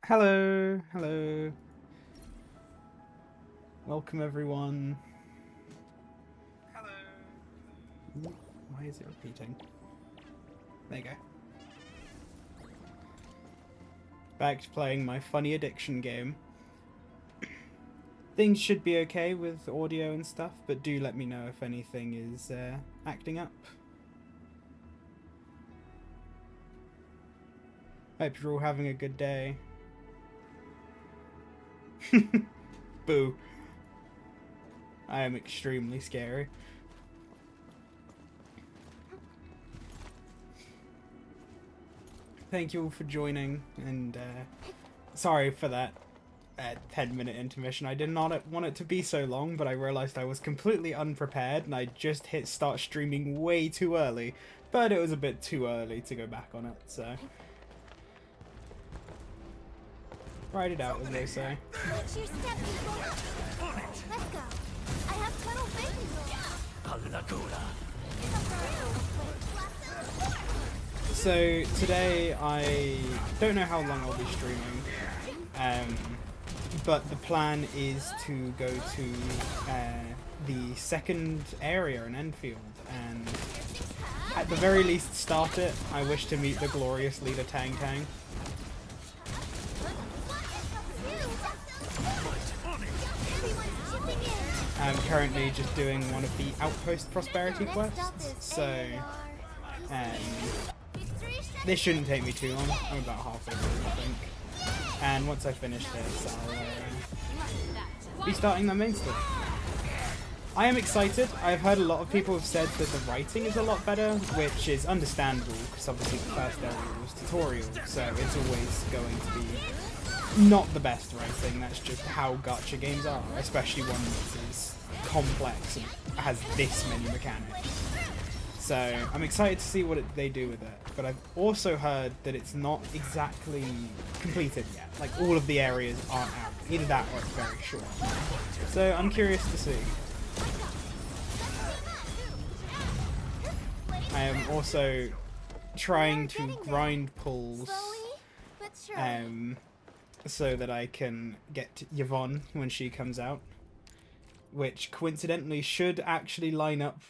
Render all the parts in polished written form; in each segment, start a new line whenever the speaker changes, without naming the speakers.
Hello, hello. Welcome everyone. Hello. Why is it repeating? There you go. Back to playing my funny addiction game. Things should be okay with audio and stuff, but do let me know if anything is acting up. Hope you're all having a good day. Boo. I am extremely scary. Thank you all for joining, and sorry for that 10-minute intermission. I did not want it to be so long, but I realized I was completely unprepared, and I just hit start streaming way too early, but it was a bit too early to go back on it, so... Ride it out, as they say.
Watch your step, people. Let's go. I have total faith in you.
So today I don't know how long I'll be streaming, but the plan is to go to the second area in Enfield, and at the very least start it. I wish to meet the glorious leader Tang Tang. I'm currently just doing one of the outpost prosperity quests, so this shouldn't take me too long. I'm about halfway through, I think. And once I finish this, I'll be starting the main story. I am excited. I've heard a lot of people have said that the writing is a lot better, which is understandable, because obviously the first area was tutorial, so it's always going to be not the best writing. That's just how gacha games are, especially one that is complex and has this many mechanics. So I'm excited to see what they do with it, but I've also heard that it's not exactly completed yet. Like, all of the areas aren't out. Either that or it's very short. So I'm curious to see. I am also trying to grind pulls so that I can get Yvonne when she comes out, which coincidentally should actually line up.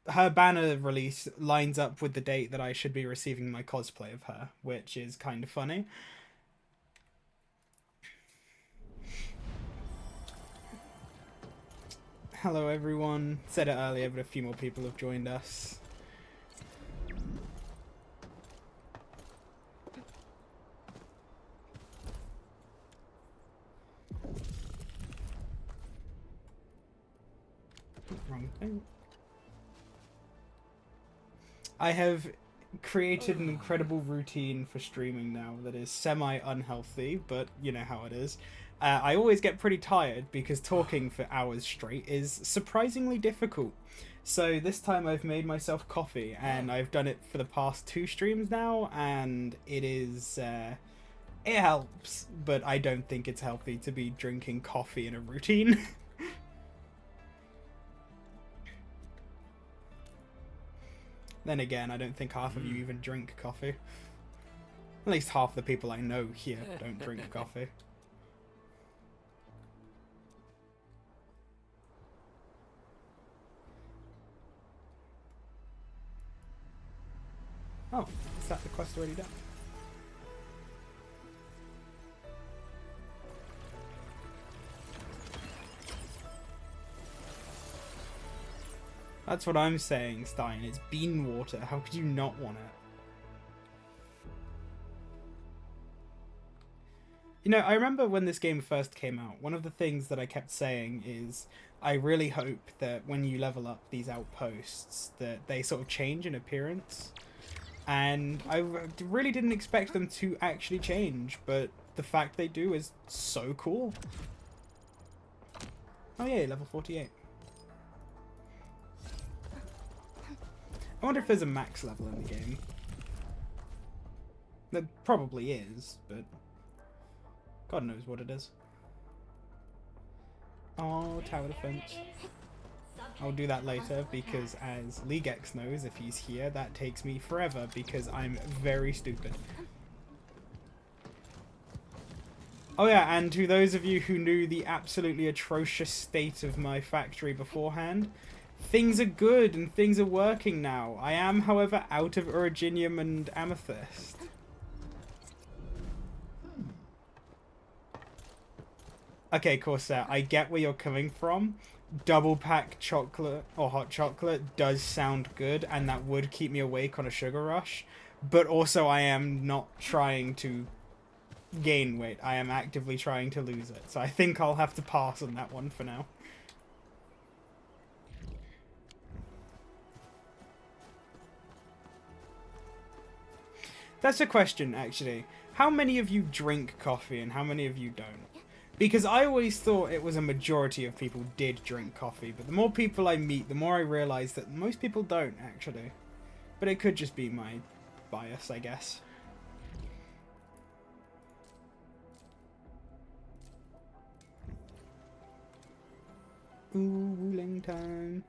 Her banner release lines up with the date that I should be receiving my cosplay of her, which is kind of funny. Hello everyone. Said it earlier, but a few more people have joined us. Wrong thing. I have created an incredible routine for streaming now that is semi-unhealthy, but you know how it is. I always get pretty tired because talking for hours straight is surprisingly difficult. So this time I've made myself coffee, and I've done it for the past 2 streams now, and it is... it helps, but I don't think it's healthy to be drinking coffee in a routine. Then again, I don't think half of you even drink coffee. At least half the people I know here don't drink coffee. Oh, is that the quest already done? That's what I'm saying, Stein. It's bean water. How could you not want it? You know, I remember when this game first came out, one of the things that I kept saying is I really hope that when you level up these outposts that they sort of change in appearance. And I really didn't expect them to actually change, but the fact they do is so cool. Oh yeah, level 48. I wonder if there's a max level in the game. There probably is, but God knows what it is. Oh, tower defense. I'll do that later, because as Legex knows, if he's here, that takes me forever, because I'm very stupid. Oh yeah, and to those of you who knew the absolutely atrocious state of my factory beforehand, things are good and things are working now. I am, however, out of Originium and Amethyst. Okay, Corsair, I get where you're coming from. Double pack chocolate or hot chocolate does sound good, and that would keep me awake on a sugar rush. But also, I am not trying to gain weight. I am actively trying to lose it. So I think I'll have to pass on that one for now. That's a question, actually. How many of you drink coffee and how many of you don't? Because I always thought it was a majority of people did drink coffee, but the more people I meet, the more I realise that most people don't, actually. But it could just be my bias, I guess. Ooh, ruling time.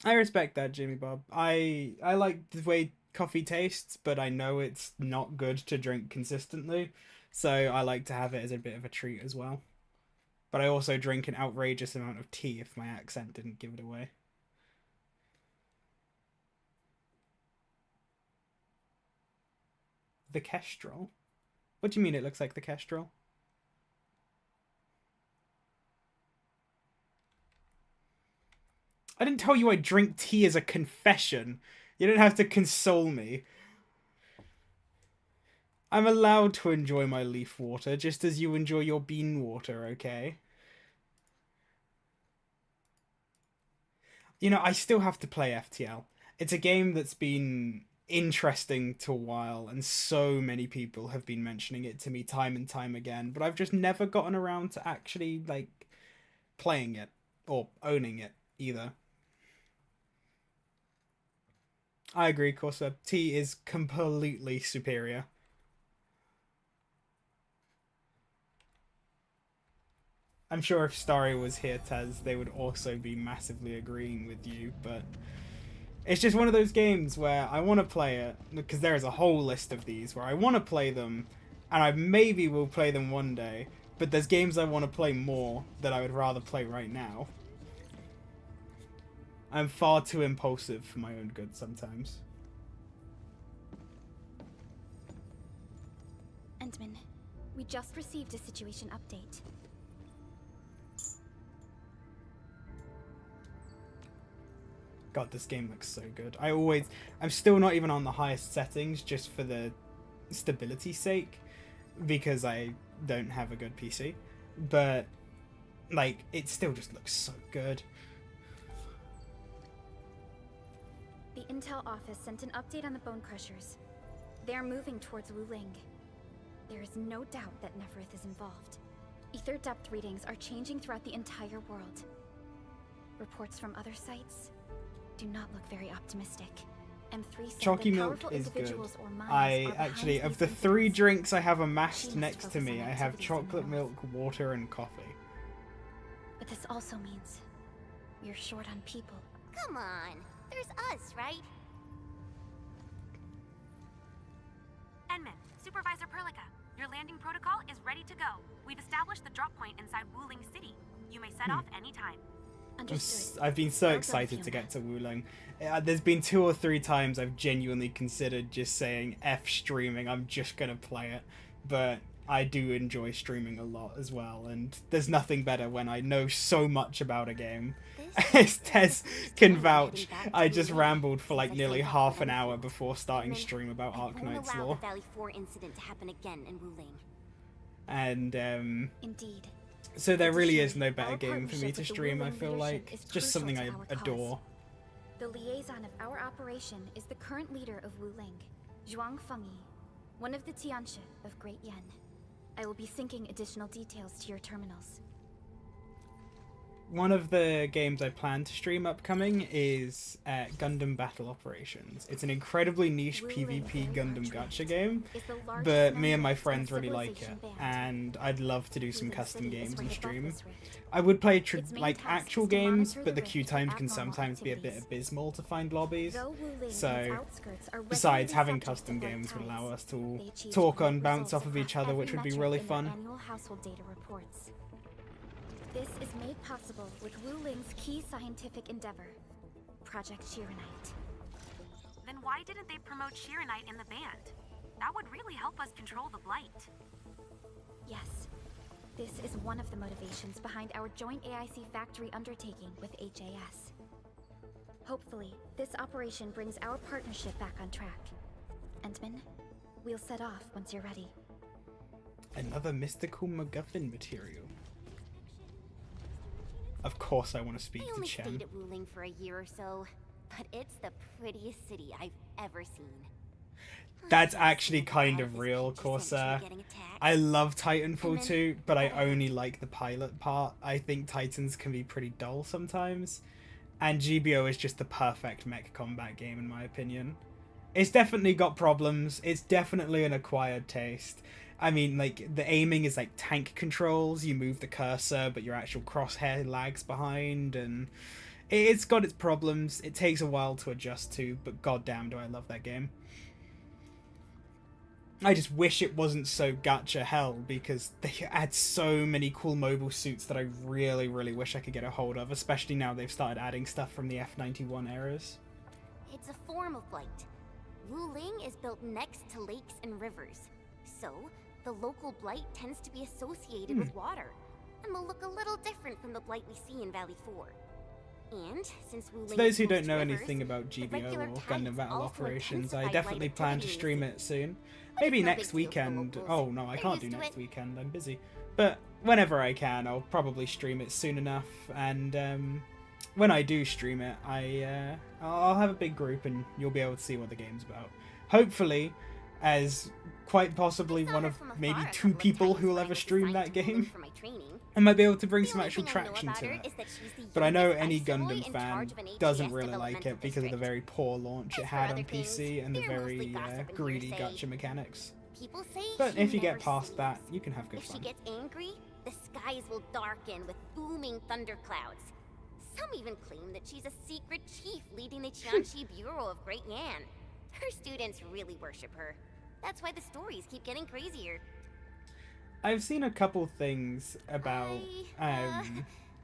I respect that, Jimmy Bob. I like the way coffee tastes, but I know it's not good to drink consistently, so I like to have it as a bit of a treat as well. But I also drink an outrageous amount of tea if my accent didn't give it away. The Kestrel? What do you mean it looks like the Kestrel? I didn't tell you I drink tea as a confession. You don't have to console me. I'm allowed to enjoy my leaf water, just as you enjoy your bean water, okay? You know, I still have to play FTL. It's a game that's been interesting to a while, and so many people have been mentioning it to me time and time again, but I've just never gotten around to actually, like, playing it, or owning it, either. I agree, Corsa. Tea is completely superior. I'm sure if Starry was here, Tez, they would also be massively agreeing with you, but it's just one of those games where I want to play it, because there is a whole list of these where I want to play them, and I maybe will play them one day, but there's games I want to play more that I would rather play right now. I'm far too impulsive for my own good sometimes.
Entman, we just received a situation update.
God, this game looks so good. I'm still not even on the highest settings just for the stability's sake, because I don't have a good PC. But, like, it still just looks so good.
The Intel office sent an update on the Bone Crushers. They're moving towards Wuling. There is no doubt that Neferith is involved. Ether depth readings are changing throughout the entire world. Reports from other sites do not look very optimistic. M3 said
Chalky
that
milk
powerful
is good.
individuals or minds
I
are behind
actually, of
these
the 3
incidents.
drinks I have amassed
She must
next to
focus
me,
on
I have
activities in
chocolate
the
milk, water, and coffee.
But this also means you're short on people.
Come on, there's us, right?
Enman, Supervisor Perlica, your landing protocol is ready to go. We've established the drop point inside Wuling City. You may set off anytime.
Understood.
I've been so
Well done,
excited to
Fiona.
get to Wuling. There's been 2 or 3 times I've genuinely considered just saying F streaming, I'm just gonna play it. But I do enjoy streaming a lot as well, and there's nothing better when I know so much about a game. As Tez can vouch, I just rambled for like nearly half an hour before starting stream about
I won't
Arknights
allow
lore.
the Valley 4 incident to happen again in Wuling.
And
Indeed.
so there really is no
Additionally,
better
our
game for me
partnership
to
with the
stream, I
Wuling
feel
leadership
like.
is
Just
crucial
something
to
I
our cause.
adore.
The liaison of our operation is the current leader of Wuling, Zhuang Fengyi, one of the Tianshi of Great Yen. I will be syncing additional details to your terminals.
one of the games I plan to stream upcoming is Gundam Battle Operations. It's an incredibly niche PvP Gundam gacha game, but me and my friends really like it, and I'd love to do some custom games and stream. I would play like actual games, but the queue times can sometimes be a bit abysmal to find lobbies. So, besides, having custom games would allow us to all talk and bounce off of each other, which would be really fun.
This is made possible with Wu Ling's key scientific endeavor, Project Shiranite.
Then why didn't they promote Shiranite in the band? That would really help us control the Blight.
Yes. This is one of the motivations behind our joint AIC factory undertaking with HAS. Hopefully, this operation brings our partnership back on track. Entman, we'll set off once you're ready.
Another mystical MacGuffin material. Of course I want to speak
I
to
only
Chen.
stayed at Wuling for a year or so, but it's the prettiest city I've ever seen.
That's actually kind of real, Corsair. I love Titanfall 2, but I only like the pilot part. I think Titans can be pretty dull sometimes. And GBO is just the perfect mech combat game in my opinion. It's definitely got problems. It's definitely an acquired taste. I mean, like, the aiming is like tank controls. You move the cursor, but your actual crosshair lags behind, and it's got its problems. It takes a while to adjust to, but goddamn do I love that game. I just wish it wasn't so gacha hell, because they add so many cool mobile suits that I really, really wish I could get a hold of, especially now they've started adding stuff from the F91 eras.
It's a form of blight. Wuling is built next to lakes and rivers, so the local blight tends to be associated with water, and will look a little different from the blight we see in Valley 4. And since Wuling
For those who
is
don't know
rivers,
anything about GBO
regular
or
tides
Gundam Battle
also
Operations, I
intensify
definitely
blight
plan to
activity in
stream
the
it soon.
But
Maybe
it's no
next
big deal for
weekend.
locals.
Oh no, I
They're
can't do
used to
next
it.
weekend, I'm busy. But whenever I can, I'll probably stream it soon enough, and when I do stream it, I'll have a big group and you'll be able to see what the game's about. Hopefully, as quite possibly one of maybe 2 people who will ever stream that game, I might be able to bring some actual traction to it. But I know any Gundam fan doesn't really like it because of the very poor launch it had on PC and the very greedy gacha mechanics. But if you get past that, you can have good
If she
fun.
gets angry, the skies will darken with booming thunderclouds. Some even claim that she's a secret chief leading the Qianxi Bureau of Great Yan. Her students really worship her. That's why the stories keep getting crazier.
I've seen a couple things about the
I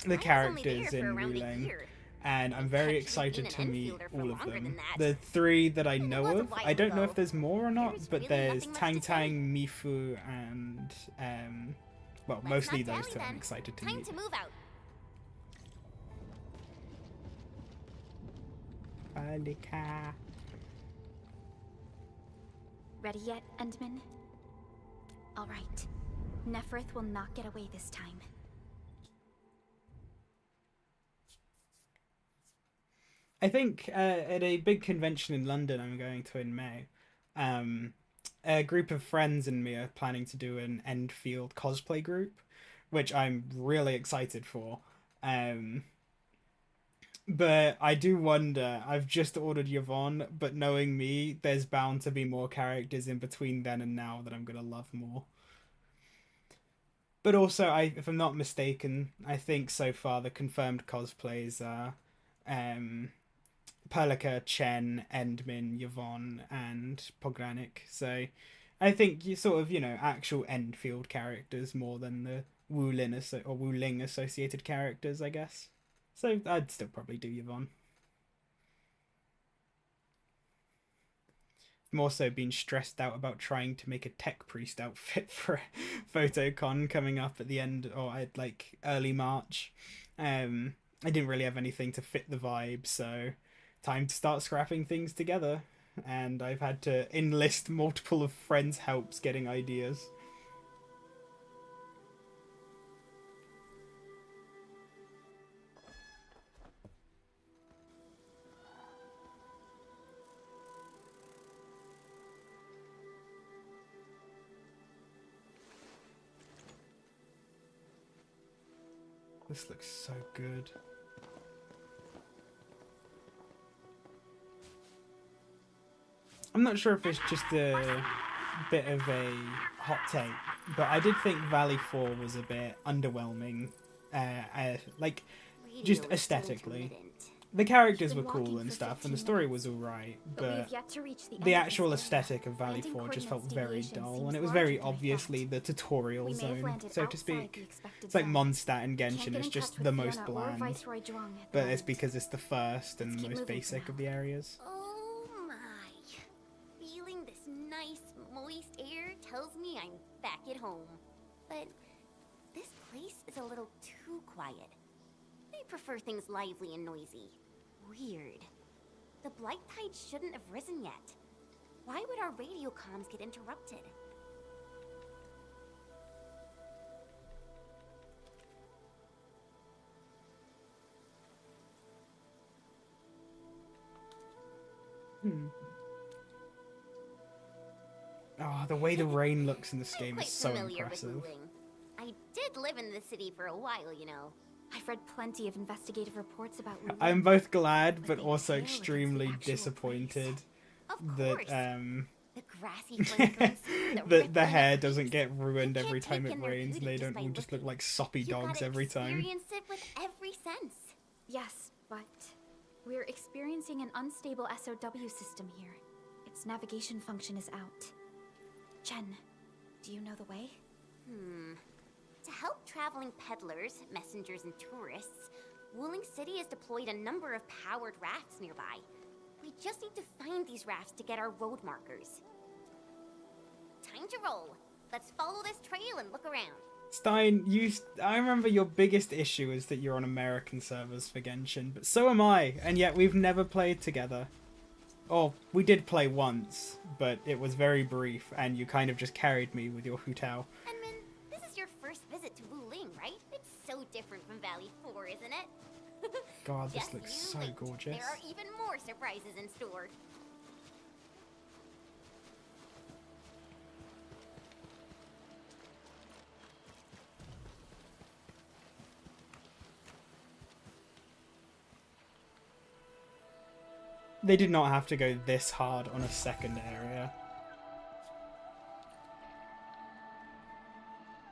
was
characters
only there
in
for around a
Wuling,
year.
and I'm
I've
very
actually
excited
been
to
an
meet
Enfielder for
all of
longer
them.
than that.
The 3 that I
It
know
was a
of,
while
I don't know
ago.
if there's more or not,
There's
but
really
there's
nothing much
Tang
to say.
Tang, Mifu, and well,
Let's
mostly
not
those
dally
2 I'm
then.
excited to
Time
meet.
to move out.
Palika.
Ready yet, Endman? All right. Neferth will not get away this time.
I think at a big convention in London I'm going to in May, a group of friends and me are planning to do an Endfield cosplay group, which I'm really excited for. But I do wonder, I've just ordered Yvonne, but knowing me, there's bound to be more characters in between then and now that I'm going to love more. But also, if I'm not mistaken, I think so far the confirmed cosplays are Perlica, Chen, Endmin, Yvonne, and Pogranic. So I think you sort of, actual Endfield characters more than the Wuling associated characters, I guess. So I'd still probably do Yvonne. More so been stressed out about trying to make a tech priest outfit for PhotoCon coming up at the end, or at like early March. I didn't really have anything to fit the vibe, so time to start scrapping things together. And I've had to enlist multiple of friends' helps getting ideas. This looks so good. I'm not sure if it's just a bit of a hot take, but I did think Valley 4 was a bit underwhelming, like, just
Radio is so
aesthetically.
intermittent.
The characters
We've
were
been walking
cool and
for
stuff, and
15
the story
minutes,
was alright,
but we
but
have yet to reach the
the
end of
actual
this area.
aesthetic of Valley
Landing
4 just felt
coordinates
very
deviation
dull,
seems
and it was
larger
very
than I
obviously
thought.
the tutorial
We may have
zone,
landed
so to
outside
speak.
the expected
It's like
zone.
Mondstadt and
Can't
Genshin,
get
it's
in
just
touch with
the most
Fiona or
bland,
Viceroy Zhuang at the
but it's
moment.
because it's the first and
Let's
the
keep
most
moving for
basic of
now.
the areas.
Oh my. Feeling this nice, moist air tells me I'm back at home. But this place is a little too quiet. I prefer things lively and noisy. Weird. The blight tide shouldn't have risen yet. Why would our radio comms get interrupted?
Oh, the way the rain looks in this
I'm
game
quite
is so
familiar
impressive.
with Wuling. I did live in the city for a while, you know.
I've read plenty of investigative reports about Wuling.
I'm both glad but
they
also
pale against the
extremely
actual
disappointed
Of
that
course. The grassy flankers,
the
rippling
hair
of
doesn't
leaves.
get ruined
You
every
can't
time
take
it
in their
rains.
beauty
They
just
don't
by
all just look
looking.
like soppy
You
dogs
gotta
every time.
experience it with every sense.
Yes, but we're experiencing an unstable SOW system here. Its navigation function is out. Chen, do you know the way?
To help traveling peddlers, messengers, and tourists, Wuling City has deployed a number of powered rafts nearby. We just need to find these rafts to get our road markers. Time to roll. Let's follow this trail and look around.
Stein, I remember your biggest issue is that you're on American servers for Genshin, but so am I, and yet we've never played together. Or, we did play once, but it was very brief, and you kind of just carried me with your Hu Tao.
Enman, this is your first visit to Wuling, right? It's so different from Valley 4, isn't it?
God, this
Just
looks
you
so
wait.
gorgeous.
There are even more surprises in store.
They did not have to go this hard on a second area.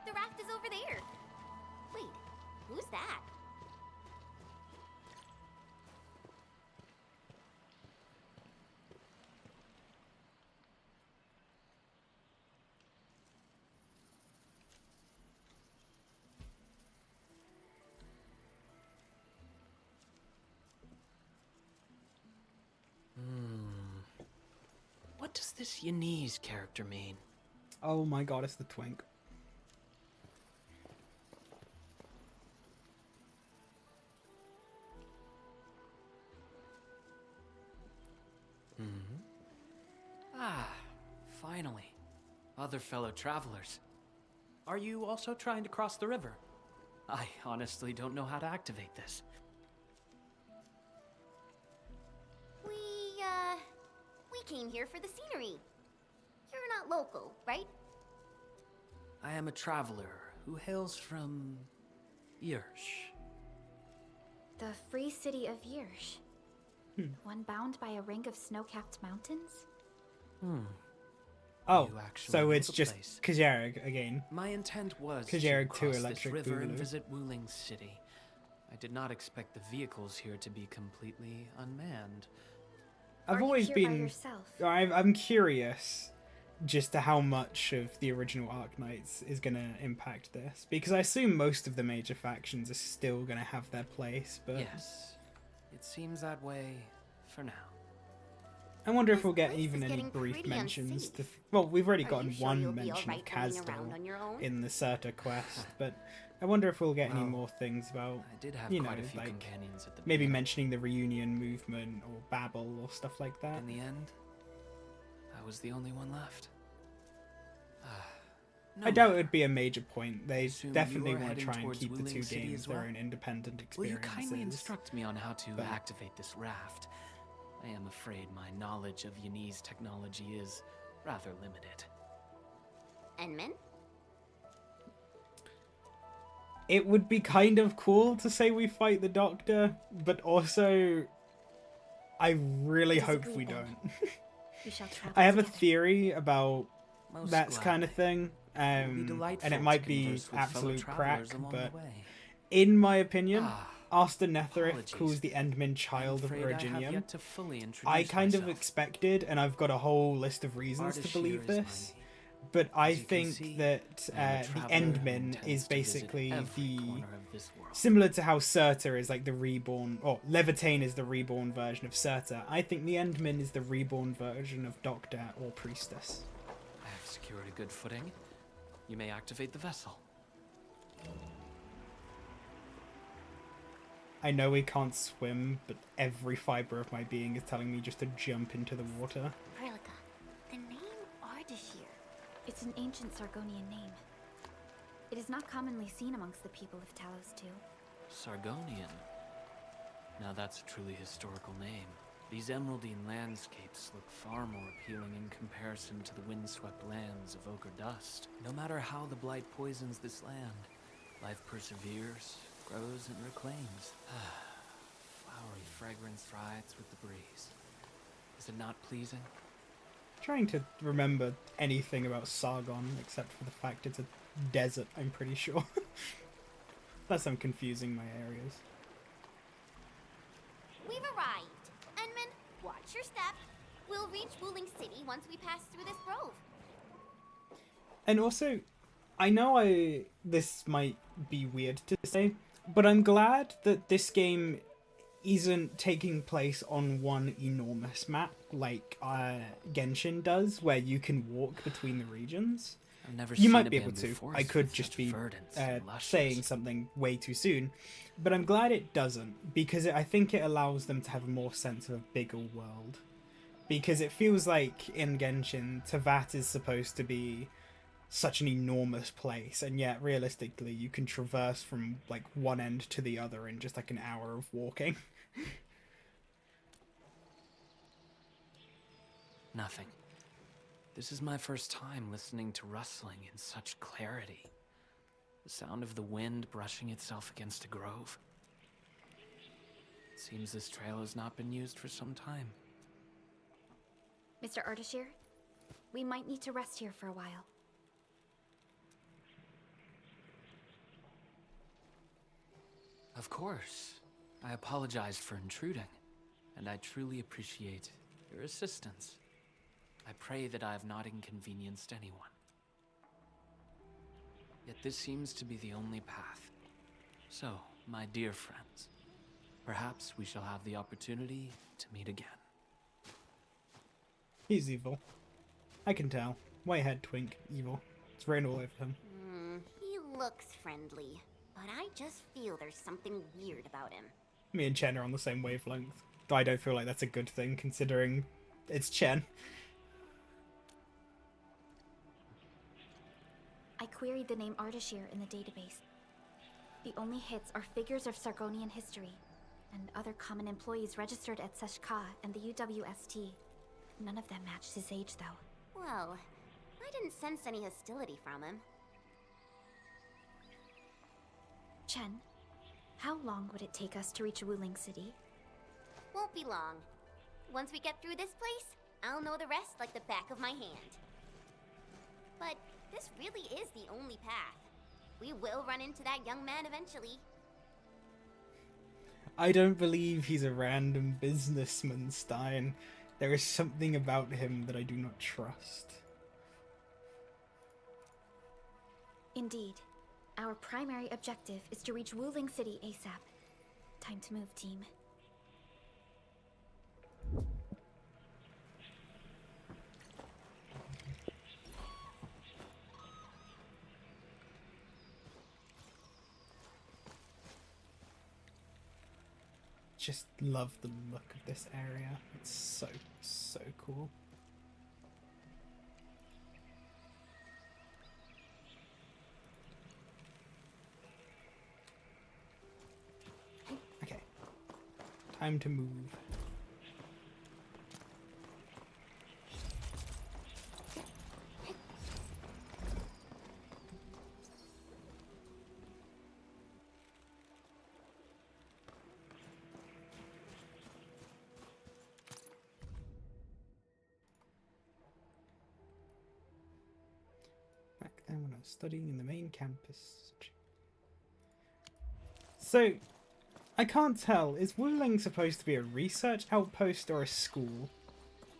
The raft is over there. Wait, who's that?
What does this Yanese character mean?
Oh my god, it's the twink.
Ah, finally. Other fellow travelers. Are you also trying to cross the river? I honestly don't know how to activate this.
We came here for the scenery. You're not local, right?
I am a traveler who hails from Yersh.
The free city of Yersh. One bound by a ring of snow-capped mountains?
Oh,
You actually
so
know
it's
the
just
place.
Kajarag again.
My intent was to
Kajarag 2
cross this
Electric
river and
Boogaloo.
visit Wuling City. I did not expect the vehicles here to be completely unmanned.
I've
Are you
always
here by
been.
yourself?
I'm curious just to how much of the original Arknights is going to impact this, because I assume most of the major factions are still going to have their place, but
Yes, it seems that way for now.
I wonder if
This
we'll get
place
even
is
any
getting
brief
pretty
mentions.
unsafe.
Well, we've already
Are
gotten
you sure
one
you'll be
mention of
alright roaming around
Kazdal
on your own?
in the Serta quest, but I wonder if we'll get any
Well,
more things about,
I did have
you know,
quite a few
like
companions at the
maybe
beginning.
mentioning the reunion movement or Babel or stuff like that.
In the end, I was the only one left. No
I doubt it
matter.
would be a major point. They
Assume
definitely
you are
want to
heading
try and
towards
keep the
Wuling
two
City
games
as
their
well?
own independent
Will you
experiences.
kindly instruct me on how to
but-
activate this raft? I am afraid my knowledge of Yanese technology is rather limited.
Enman?
it would be kind of cool to say we fight the Doctor, but also I really hope
Disagreed
we
then.
don't.
We shall travel
I have a
together.
theory about
Most
that kind of
gladly.
thing,
It will be delightful
and it
to
might be
converse with fellow
absolute
travelers
crack,
along
but
the way.
in my opinion,
Ah,
Aster Netherith
apologies.
calls the Endman
I'm
child of
afraid I have
Originium.
yet to fully introduce
I kind of
myself.
expected, and I've got a whole list of reasons to
Ardashir
believe
is my
this,
name.
but I
As you can
think
see,
that
I am a
the
traveler who
Endman
intends
is
to visit
basically
every
the
corner of this world.
similar to how Surtur is like the reborn, or Levitane is the reborn version of Surtur. I think the Endman is the reborn version of Doctor or Priestess.
I have secured a good footing. You may activate the vessel.
I know we can't swim, but every fiber of my being is telling me just to jump into the water.
Perlica, the name Ardashir.
It's an ancient Sargonian name. It is not commonly seen amongst the people of Talos too.
Sargonian. Now that's a truly historical name. These emeraldine landscapes look far more appealing in comparison to the windswept lands of Ogre Dust. No matter how the blight poisons this land, life perseveres, grows, and reclaims. Flowery fragrance thrives with the breeze. Is it not pleasing?
Trying to remember anything about Sargon except for the fact it's a desert, I'm pretty sure. Unless I'm confusing my areas.
We've arrived. Enman, watch your step. We'll reach Wuling City once we pass through this grove.
And also, I know this might be weird to say, but I'm glad that this game isn't taking place on one enormous map like Genshin does, where you can walk between the regions.
I've never
You
seen
might
a
be able
bamboo
to.
forest
I could
with
just
such
be
verdance and luscious.
saying something way too soon, but I'm glad it doesn't, because I think it allows them to have a more sense of a bigger world. Because it feels like in Genshin, Teyvat is supposed to be such an enormous place, and yet realistically you can traverse from like one end to the other in just like an hour of walking.
Nothing. This is my first time listening to rustling in such clarity. The sound of the wind brushing itself against a grove. It seems this trail has not been used for some time.
Mr. Ardashir, we might need to rest here for a while.
Of course. I apologize for intruding, and I truly appreciate your assistance. I pray that I have not inconvenienced anyone. Yet this seems to be the only path. So, my dear friends, perhaps we shall have the opportunity to meet again.
He's evil. I can tell. Whitehead twink, evil. It's written all over him.
He looks friendly, but I just feel there's something weird about him.
Me and Chen are on the same wavelength. Though I don't feel like that's a good thing, considering it's Chen.
I queried the name Ardashir in the database. The only hits are figures of Sargonian history, and other common employees registered at Seshka and the UWST. None of them matched his age, though.
Well, I didn't sense any hostility from him.
Chen, how long would it take us to reach Wuling City?
Won't be long. Once we get through this place, I'll know the rest like the back of my hand. But this really is the only path. We will run into that young man eventually.
I don't believe he's a random businessman, Stein. There is something about him that I do not trust.
Indeed. Our primary objective is to reach Wuling City ASAP. Time to move, team.
Just love the look of this area. It's so, so cool. Okay. Time to move. studying in the main campus. So, I can't tell, is Wuling supposed to be a research outpost or a school?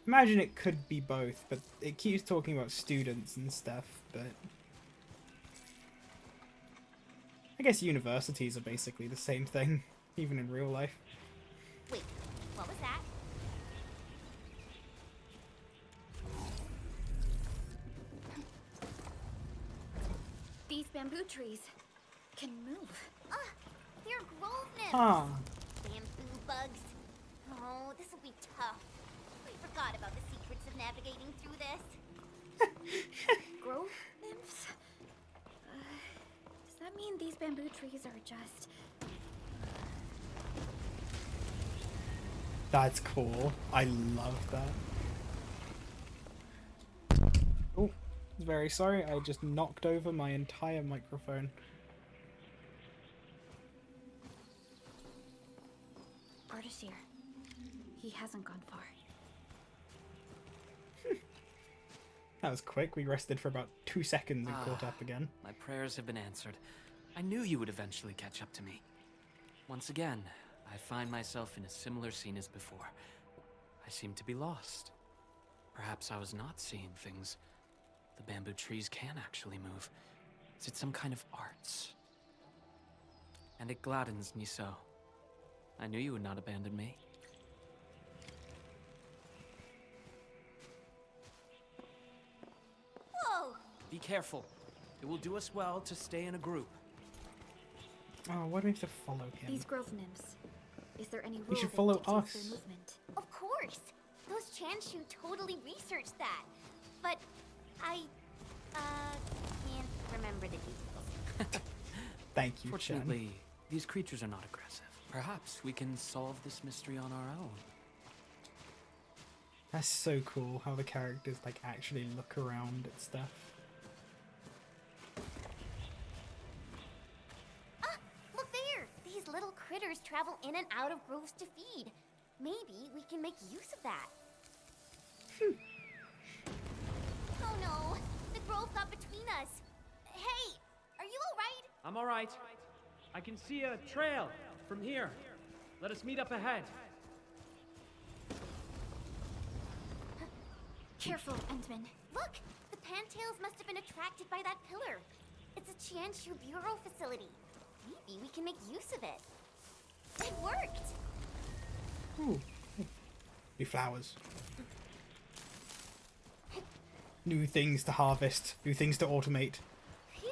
Imagine it could be both, but it keeps talking about students and stuff, but... I guess universities are basically the same thing, even in real life.
Wait, what was that?
These bamboo trees can move.
They're grove nymphs.
Ah,
Bamboo bugs. Oh, this will be tough. I forgot about the secrets of navigating through this.
Grove nymphs? Does that mean these bamboo trees are just...
that's cool. I love that. Oh, very sorry, I just knocked over my entire microphone.
Artishir. He hasn't gone far.
That was quick. We rested for about 2 seconds and caught up again.
My prayers have been answered. I knew you would eventually catch up to me. Once again, I find myself in a similar scene as before. I seem to be lost. Perhaps I was not seeing things. The bamboo trees can actually move. Is it some kind of arts? And it gladdens me so. I knew you would not abandon me.
Whoa!
Be careful. It will do us well to stay in a group.
Oh, why do we have to follow him?
These grove nymphs. Is there any rule
We should
that
follow
dictates
us.
their movement?
Of course! Those Chanshu totally researched that. But I, can't remember the details.
Thank you, Chen.
Fortunately, these creatures are not aggressive. Perhaps we can solve this mystery on our own.
That's so cool how the characters like actually look around at stuff.
Look there! These little critters travel in and out of groves to feed. Maybe we can make use of that. Oh no! The grove got between us. Hey! Are you alright?
I'm all right. I can see a trail from here. Let us meet up ahead.
Careful, Endman.
Look! The Pantails must have been attracted by that pillar. It's a Chanshu Bureau facility. Maybe we can make use of it. It worked!
Ooh. New flowers. New things to harvest. New things to automate.
Phew!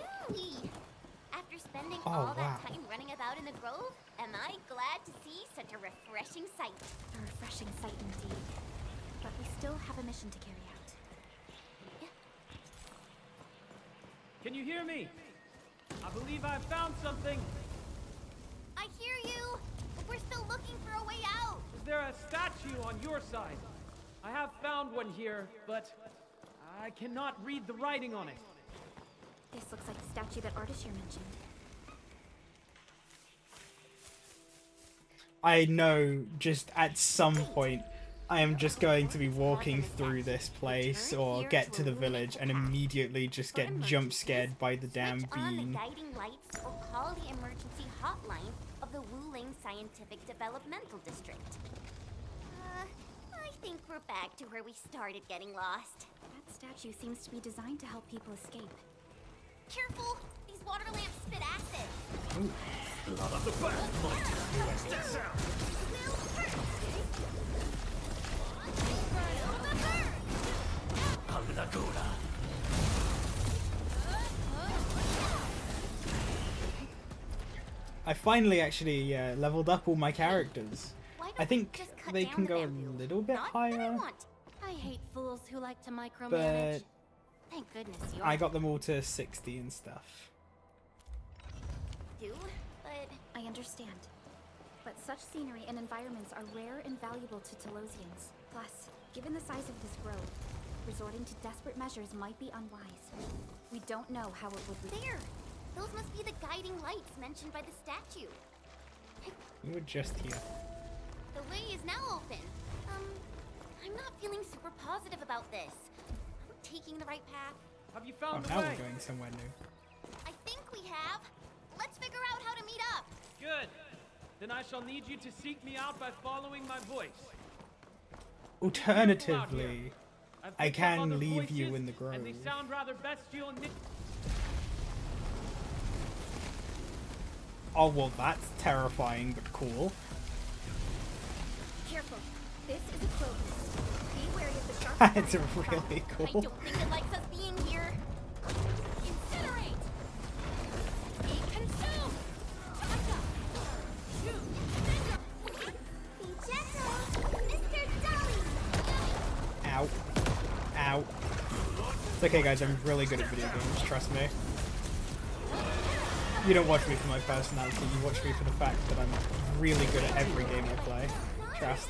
After spending
Oh,
all
wow.
that time running about in the grove, am I glad to see such a refreshing sight.
A refreshing sight indeed. But we still have a mission to carry out.
Can you hear me? I believe I've found something.
I hear you, but we're still looking for a way out.
Is there a statue on your side? I have found one here, but I cannot read the writing on it.
This looks like the statue that Artishir mentioned.
I know just at some point I am just going to be walking through this place or get to the village and immediately just get jump scared by the damn
Switch on the
bean.
guiding lights or call the emergency hotline of the Wuling Scientific Developmental District. I think we're back to where we started getting lost.
That statue seems to be designed to help people escape.
Careful! These water lamps spit acid!
I finally actually leveled up all my characters.
Why don't
I think
we just cut
they
down
can
the
go a
bamboo?
little bit
Not that I
higher,
want. I hate fools who like to micromanage.
but
Thank goodness you
I got them all to 60 and stuff.
do, but
I understand. But such scenery and environments are rare and valuable to Telosians. Plus, given the size of this grove, resorting to desperate measures might be unwise. We don't know how it would be.
there! Those must be the guiding lights mentioned by the statue.
We were just here.
The way is now open. I'm not feeling super positive about this. Are we taking the right path?
Have you
Oh,
found the
now
way?
we're going somewhere new.
I think we have. Let's figure out how to meet up.
Good. Then I shall need you to seek me out by following my voice.
Alternatively,
I've
I
picked up
can
other
leave you
voices,
in the grove.
And they sound rather bestial and
Oh, well, that's terrifying, but cool.
Careful. This is a cloak. Be wary of the sharp
It's
spines.
really
I
cool.
don't think it likes us being here. Incinerate! Be consumed! Taka! Shoot! Finger! Be gentle! Mr. Dolly!
Ow. Ow. It's okay, guys, I'm really good at video games, trust me. You don't watch me for my personality, you watch me for the fact that I'm really good at every game I play. Trust.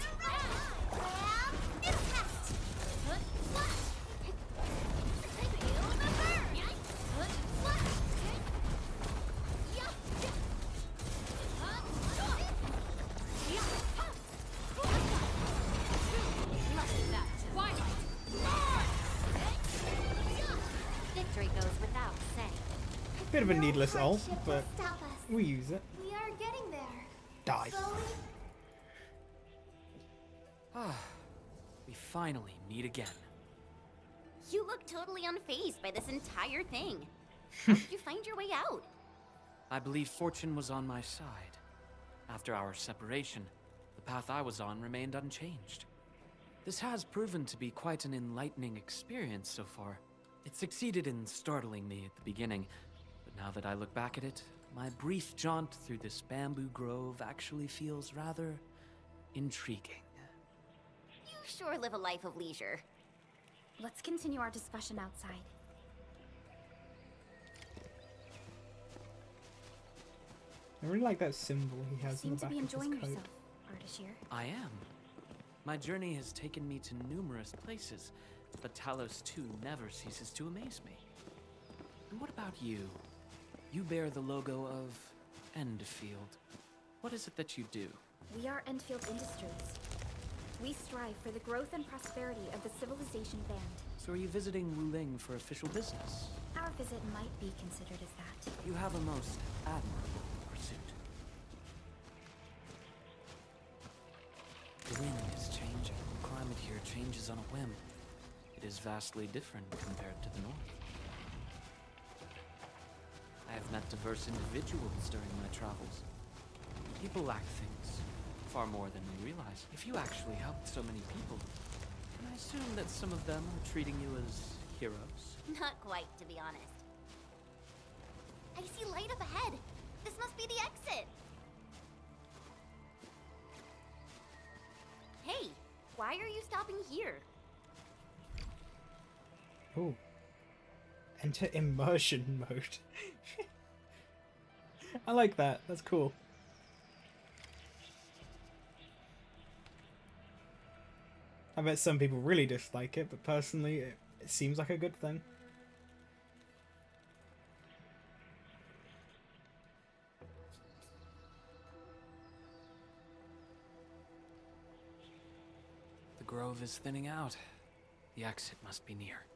Victory goes without saying.
Bit of a needless ult, but
Stop us.
we use it.
We are getting there.
Die.
Slowly.
We finally meet again.
You look totally unfazed by this entire thing. How did you find your way out?
I believe fortune was on my side. After our separation, the path I was on remained unchanged. This has proven to be quite an enlightening experience so far. It succeeded in startling me at the beginning, but now that I look back at it, my brief jaunt through this bamboo grove actually feels rather intriguing.
You sure live a life of leisure.
Let's continue our discussion outside.
I really like that symbol he
You
has in
seem
the
to
back
be
of his
enjoying
coat.
yourself, Ardashir.
I am. My journey has taken me to numerous places, but Talos too never ceases to amaze me. And what about you? You bear the logo of Endfield. What is it that you do?
We are Endfield Industries. We strive for the growth and prosperity of the Civilization Band.
So are you visiting Wuling for official business?
Our visit might be considered as that.
You have a most admirable pursuit. The wind is changing. The climate here changes on a whim. It is vastly different compared to the north. I have met diverse individuals during my travels. People lack things, far more than we realize. If you actually helped so many people, can I assume that some of them are treating you as heroes?
Not quite, to be honest. I see light up ahead. This must be the exit. Hey, why are you stopping here?
Ooh. Enter immersion mode. I like that. That's cool. I bet some people really dislike it, but personally, it seems like a good thing.
The grove is thinning out. The exit must be near.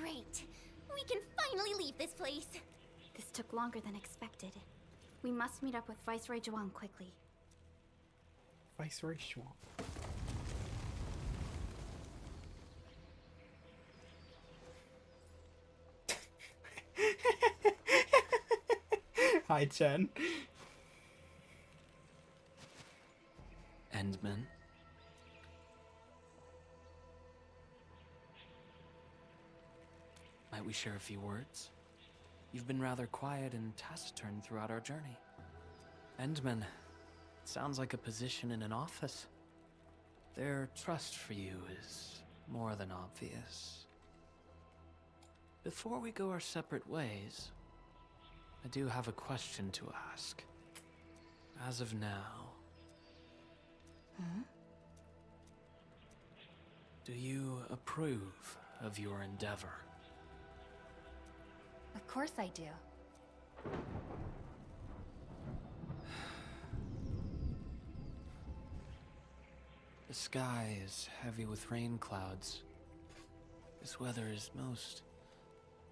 Great. We can finally leave this place.
This took longer than expected. We must meet up with Viceroy Zhuang quickly.
Viceroy Schwab. Hi, Chen.
Endman? Might we share a few words? You've been rather quiet and taciturn throughout our journey. Endman, it sounds like a position in an office. Their trust for you is more than obvious. Before we go our separate ways, I do have a question to ask. As of now... Do you approve of your endeavor?
Of course I do.
The sky is heavy with rain clouds. This weather is most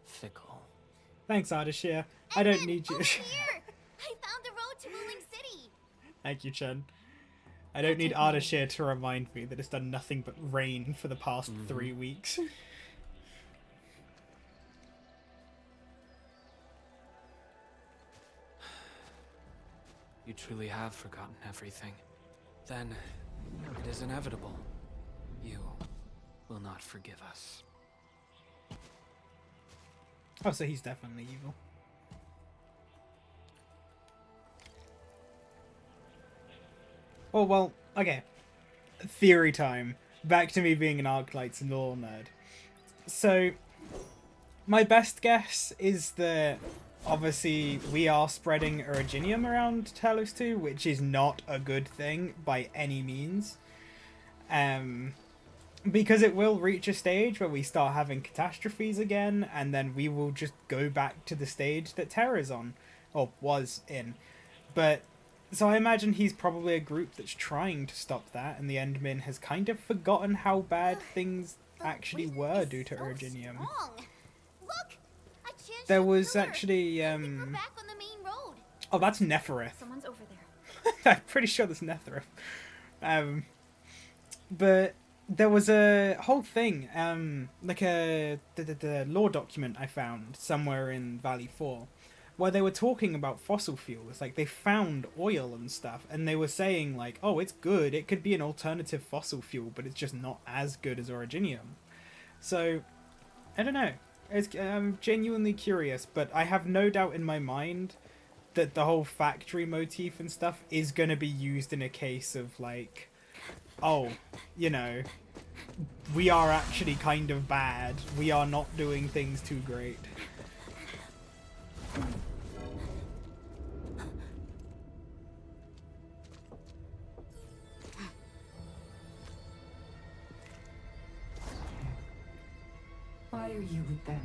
fickle.
Thanks, Ardashir. I don't need you.
Over here! I found the road to Wuling City!
Thank you, Chen. I don't need Ardashir to remind me that it's done nothing but rain for the past 3 weeks.
You truly have forgotten everything. Then, it is inevitable. You will not forgive us.
Oh, so he's definitely evil. Oh, well, okay. Theory time. Back to me being an Arknights lore nerd. So, my best guess is that obviously we are spreading Originium around Talos 2, which is not a good thing by any means. Because it will reach a stage where we start having catastrophes again, and then we will just go back to the stage that Terra's on, or was in. But, so I imagine he's probably a group that's trying to stop that, and the Endmin has kind of forgotten how bad things actually were due to Originium.
Look! A chance
There
to
was
pillar.
actually,
I think we're back on the main road.
oh, that's Nefereth.
Someone's over there.
I'm pretty sure that's Netherith. But there was a whole thing, like the lore document I found somewhere in Valley 4, where they were talking about fossil fuels. Like, they found oil and stuff, and they were saying, like, oh, it's good, it could be an alternative fossil fuel, but it's just not as good as Originium. So, I don't know. I'm genuinely curious, but I have no doubt in my mind that the whole factory motif and stuff is going to be used in a case of, like, oh, you know, we are actually kind of bad. We are not doing things too great.
Why are you with them?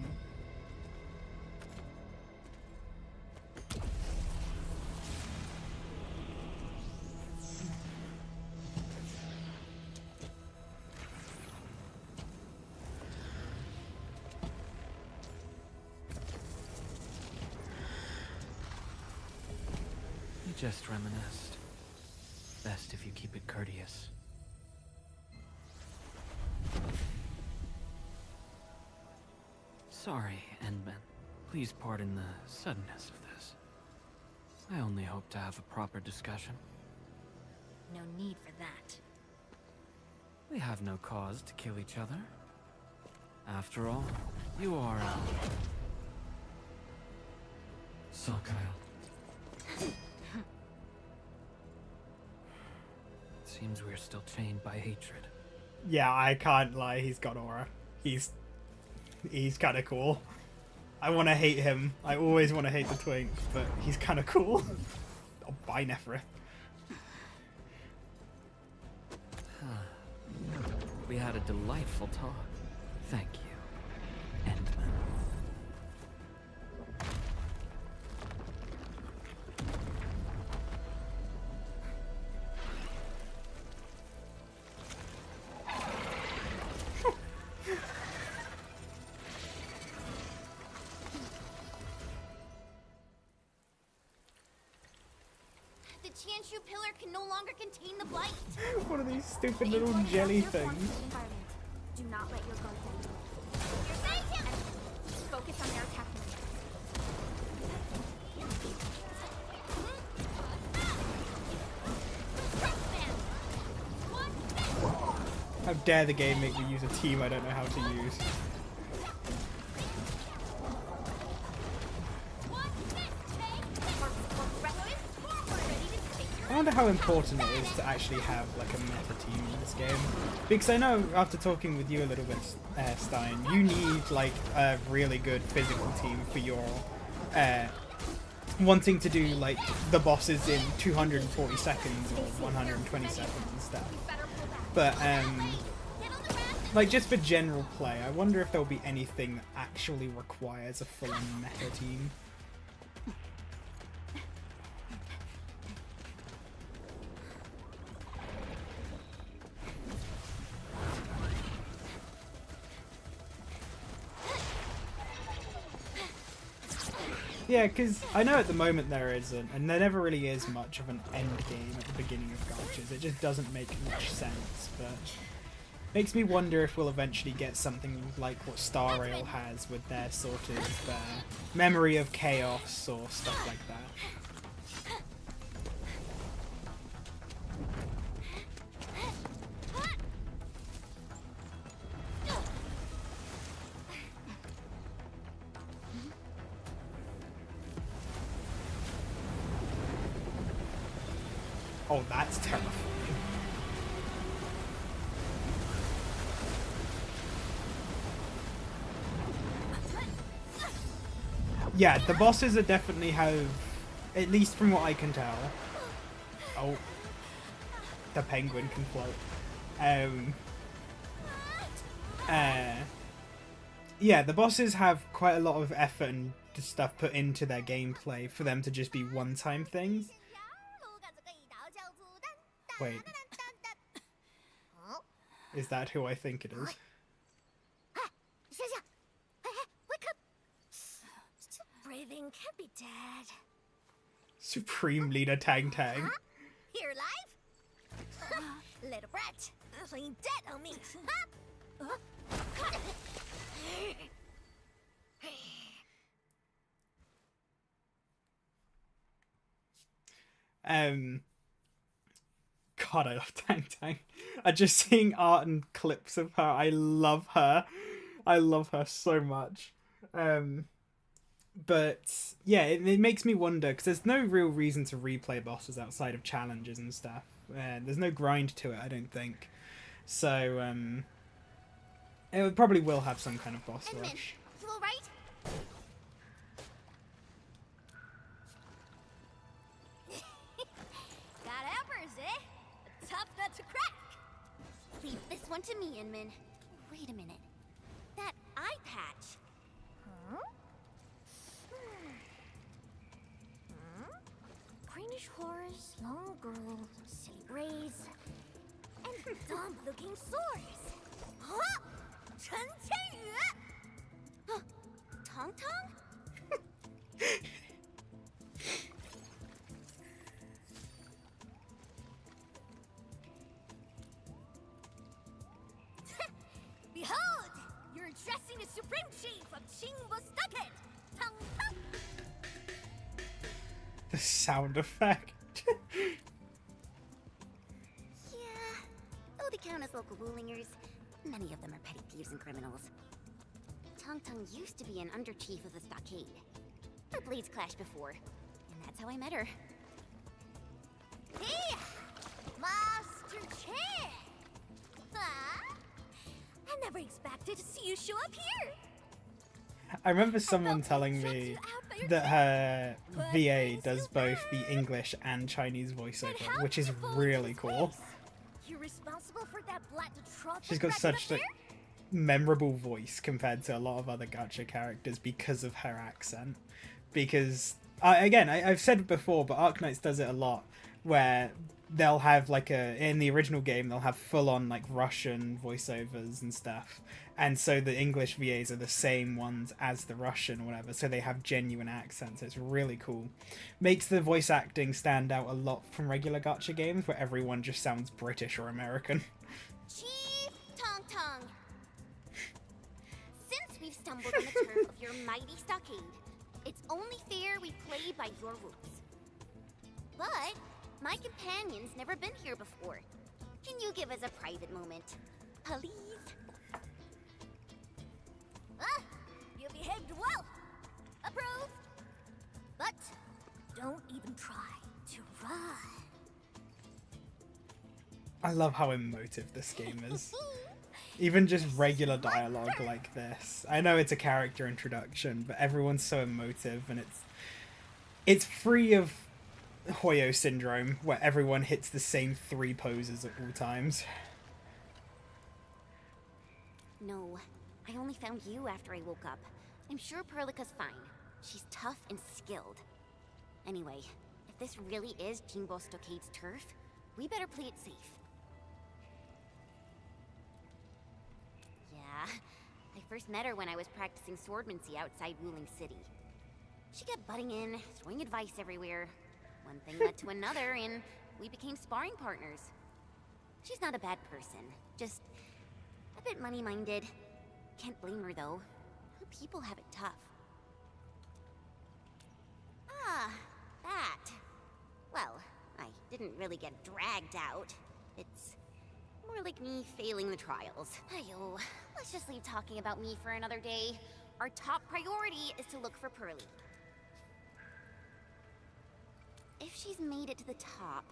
You just reminisced. Best if you keep it courteous. Sorry, Endman. Please pardon the suddenness of this. I only hope to have a proper discussion.
No need for that.
We have no cause to kill each other. After all, you are
Salkyle.
It seems we're still chained by hatred.
Yeah, I can't lie, he's got aura. He's kind of cool. I want to hate him. I always want to hate the twink, but he's kind of cool. Oh, bye, Nefereth.
We had a delightful talk. Thank you, Endman.
The Chanshu pillar can no longer contain the blight.
What are these stupid
The
little
influence
jelly
of your form
things?
to the environment. Do not let your guard down.
You're saying him!
Focus on their attack measures.
How dare the game make me use a team I don't know how to use. I wonder how important it is to actually have like a meta team in this game. Because I know after talking with you a little bit, Stein, you need like a really good physical team for your wanting to do like the bosses in 240 seconds or 120 seconds and stuff. But like just for general play, I wonder if there'll be anything that actually requires a full-on meta team. Yeah, because I know at the moment there isn't, and there never really is much of an end game at the beginning of gachas. It just doesn't make much sense, but makes me wonder if we'll eventually get something like what Star Rail has with their sort of memory of chaos or stuff like that. Oh, that's terrifying. Yeah, the bosses are definitely have, at least from what I can tell. Oh, the penguin can float. Yeah, the bosses have quite a lot of effort and stuff put into their gameplay for them to just be one-time things. Wait. Is that who I think it is?
Wake up! Still breathing, can't be dead.
Supreme Leader Tang Tang.
Here alive? Little brat, playing dead on me.
God, I love Tang Tang. Just seeing art and clips of her, I love her. I love her so much. But yeah, it makes me wonder, because there's no real reason to replay bosses outside of challenges and stuff. There's no grind to it, I don't think. So, it probably will have some kind of boss rush.
You alright? Got hammers, eh? A tough nut to crack. Leave this one to me, Inman. Wait a minute. That eye patch. Huh? Greenish horse, long girl, silly braids, and dumb-looking swords. Huh? Chen Qianyue! Huh? Tong Tong? Behold! You're addressing the Supreme Chief of Qingbo Stockade! Tong Tong!
The sound effect.
Yeah, though they count as local Wulingers, many of them are petty thieves and criminals. Tong Tong used to be an under-chief of the stockade. Our blades clashed before, and that's how I met her. Hey! Master Chen! Huh? I never expected to see you show up here!
I remember someone telling me that her VA does both the English and Chinese voiceover, which is really cool.
You're responsible for that black trophy.
She's got such a memorable voice compared to a lot of other gacha characters because of her accent. Because, again, I've said it before, but Arknights does it a lot, where they'll have in the original game, they'll have full-on Russian voiceovers and stuff. And so the English VAs are the same ones as the Russian or whatever, so they have genuine accents. It's really cool. Makes the voice acting stand out a lot from regular gacha games, where everyone just sounds British or American.
Chief Tong Tong! Since we've stumbled on the turf of your mighty stockade, it's only fair we play by your rules. But my companion's never been here before. Can you give us a private moment, please? You behaved well. Approved. But don't even try to run.
I love how emotive this game is. Even just regular dialogue like this. I know it's a character introduction, but everyone's so emotive, and it's free of Hoyo syndrome, where everyone hits the same 3 poses at all times.
No, I only found you after I woke up. I'm sure Perlica's fine. She's tough and skilled. Anyway, if this really is Qingbo Stockade's turf, we better play it safe. Yeah, I first met her when I was practicing swordmancy outside Wuling City. She kept butting in, throwing advice everywhere. One thing led to another, and we became sparring partners. She's not a bad person, just a bit money-minded. Can't blame her, though. Her people have it tough. Ah, that. Well, I didn't really get dragged out. It's more like me failing the trials. Ayo, let's just leave talking about me for another day. Our top priority is to look for Pearly. If she's made it to the top,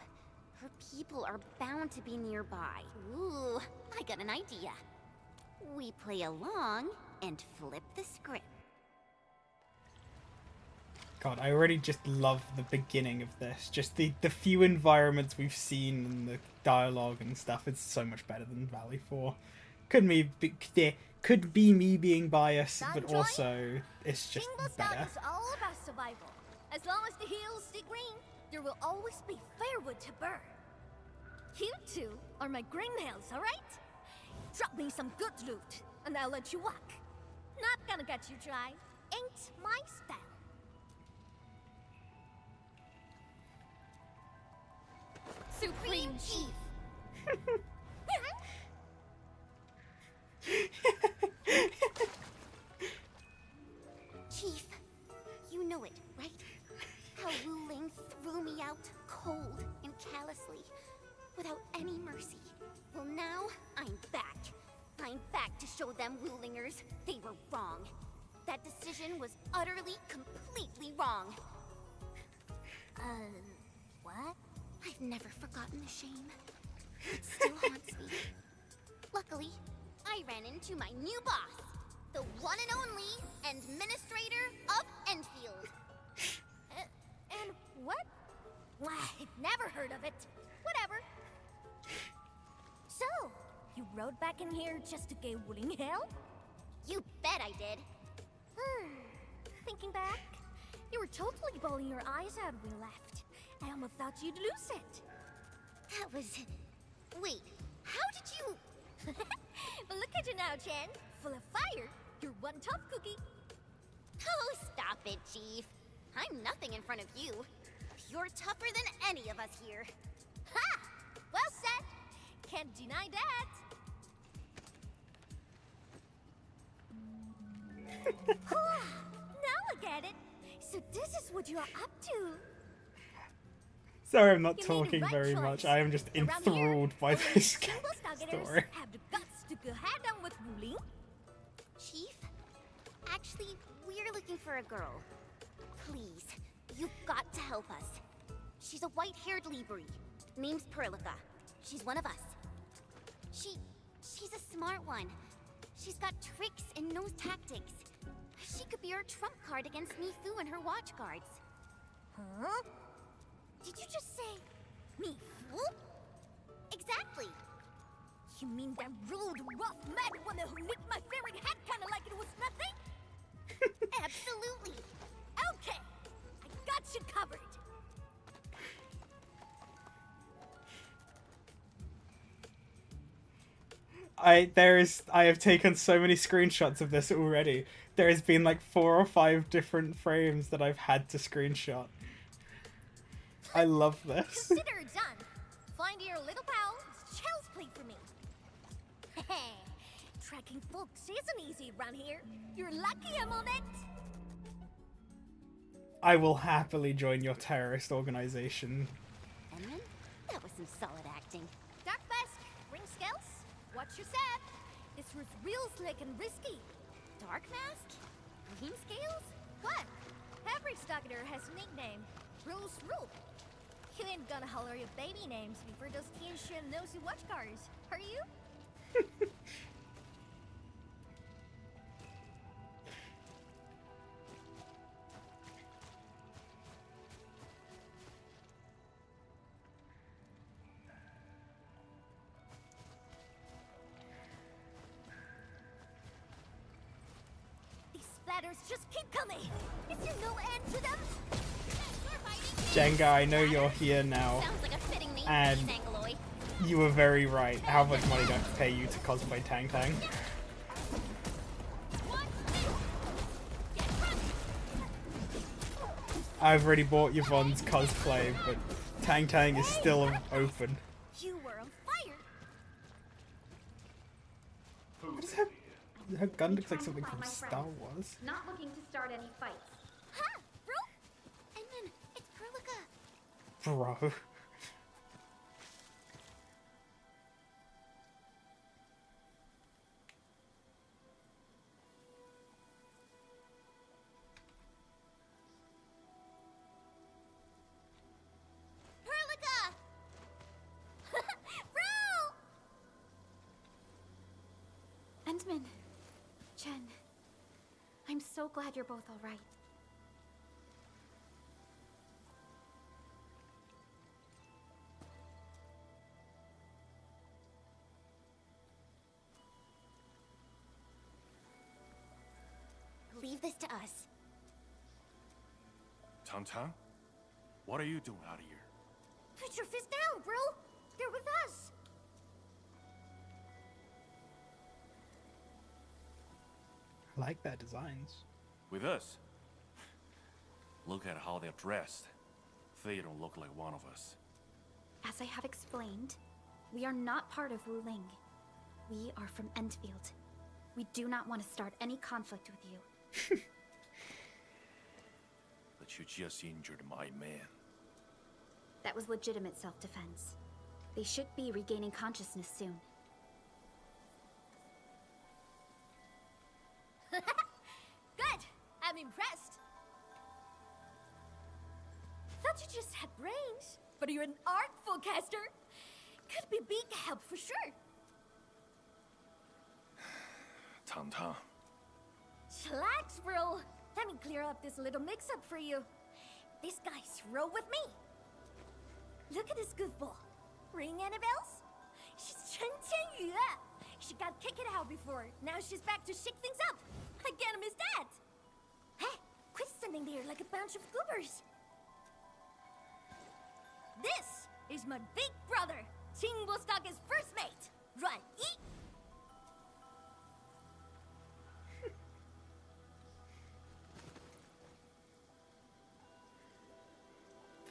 her people are bound to be nearby. Ooh, I got an idea. We play along and flip the script.
God, I already just love the beginning of this. Just the few environments we've seen and the dialogue and stuff. It's so much better than Valley 4. Could be me being biased, but also it's just better.
Is all about survival. As long as the hills stay green, there will always be firewood to burn. You two are my greenhills, alright? Drop me some good loot, and I'll let you walk. Not gonna get you dry. Ain't my style.
Supreme Chief! Chief, you know it, right? How Wu Ling threw me out cold and callously, without any mercy. Well, now I'm back. I'm back to show them Wu Lingers they were wrong. That decision was utterly, completely wrong. What? I've never forgotten the shame. It still haunts me. Luckily, I ran into my new boss, the one and only Administrator of Endfield.
And what? I've never heard of it. Whatever. So, you rode back in here just to get Wu Ling hell?
You bet I did.
Thinking back, you were totally bawling your eyes out when we left. I almost thought you'd lose it.
That was... Wait, how did you...
But look at you now, Chen. Full of fire. You're one tough cookie.
Oh, stop it, Chief. I'm nothing in front of you. You're tougher than any of us here.
Ha! Well said. Can't deny that. Now I get it. So this is what you are up to.
Sorry, I'm not
You made the
talking
right
very
choice.
much. I am just
Around here,
enthralled by
only
this
single stargaters
story.
have the guts to go head on with Wu Ling.
Chief? Actually, we're looking for a girl. Please, you've got to help us. She's a white-haired Libri. Name's Perlica. She's one of us. She's a smart one. She's got tricks and knows tactics. She could be our trump card against Mifu and her watch guards.
Huh?
Did you just say... me fool? Exactly.
You mean that rude, rough, mad woman who nicked my favorite hat kinda like it was nothing?
Absolutely.
Okay, I got you covered.
I have taken so many screenshots of this already. There has been like 4 or 5 different frames that I've had to screenshot. I love this.
Consider it done. Find your little pal. It's child's play for me. Tracking folks isn't easy around here. You're lucky I'm on it.
I will happily join your terrorist organization.
Edmund, that was some solid acting.
Dark Mask, ring scales. Watch your step. This was real slick and risky.
Dark Mask? Green Scales?
What? Every stalker has a nickname. Rules rule. You ain't gonna holler your baby names before those ancient nosy watch cars, are you? These splatters just keep coming. Is there no end to them?
Jenga, I know you're here now,
Sounds like a fitting name
and
for these Angloy.
you were very right. How much money do I have to pay you to cosplay Tang Tang? I've already bought Yvonne's cosplay, but Tang Tang is still open.
You were on fire.
What is her gun looks like something from Star Wars.
Not looking to start any fights.
Huh, bro? Edmund, it's Perlica.
Bro.
Perlica! Bro!
Endman, Jen, I'm so glad you're both all right.
Leave this to us.
Tang, what are you doing out here?
Put your fist down, bro. They're with us.
I like their designs.
With us? Look at how they're dressed. They don't look like one of us.
As I have explained, we are not part of Wu Ling. We are from Endfield. We do not want to start any conflict with you.
But you just injured my man.
That was legitimate self-defense. They should be regaining consciousness soon.
Good. I'm impressed. Thought you just had brains, but you're an artful caster. Could be big help for sure.
Tang,
Chillax, bro. Let me clear up this little mix-up for you. This guy's roll with me. Look at this goofball. Ring any bells? She's Chen Qianyue. She got kicked out before. Now she's back to shake things up. I can't miss that. Hey, quit standing there like a bunch of goobers. This is my big brother, Ting Wostaka's first mate. Run, eat.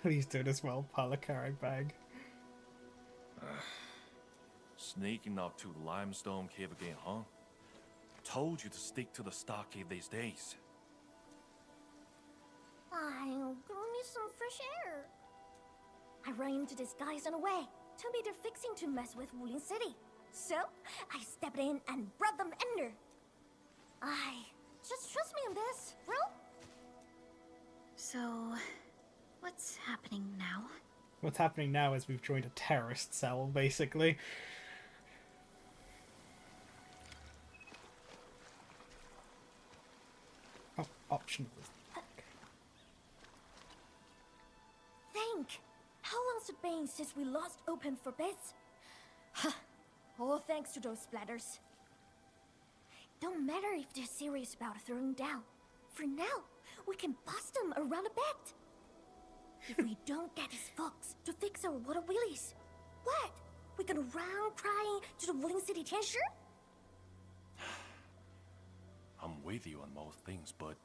Please do this well, Palika, I beg.
Sneaking up to the limestone cave again, huh? Told you to stick to the stockade these days.
I'll go need some fresh air. I ran into these guys on the way. Told me they're fixing to mess with Wulin City. So, I stepped in and brought them under. Just trust me on this, bro.
So, what's happening now?
What's happening now is we've joined a terrorist cell, basically. Oh, optional.
Think. How long's it been since we lost open for bits? Huh. All thanks to those splatters. Don't matter if they're serious about throwing down. For now, we can bust them around a bit. If we don't get these folks to fix our water wheelies, what? We gonna run crying to the Wooling City Tianshu?
I'm with you on most things, but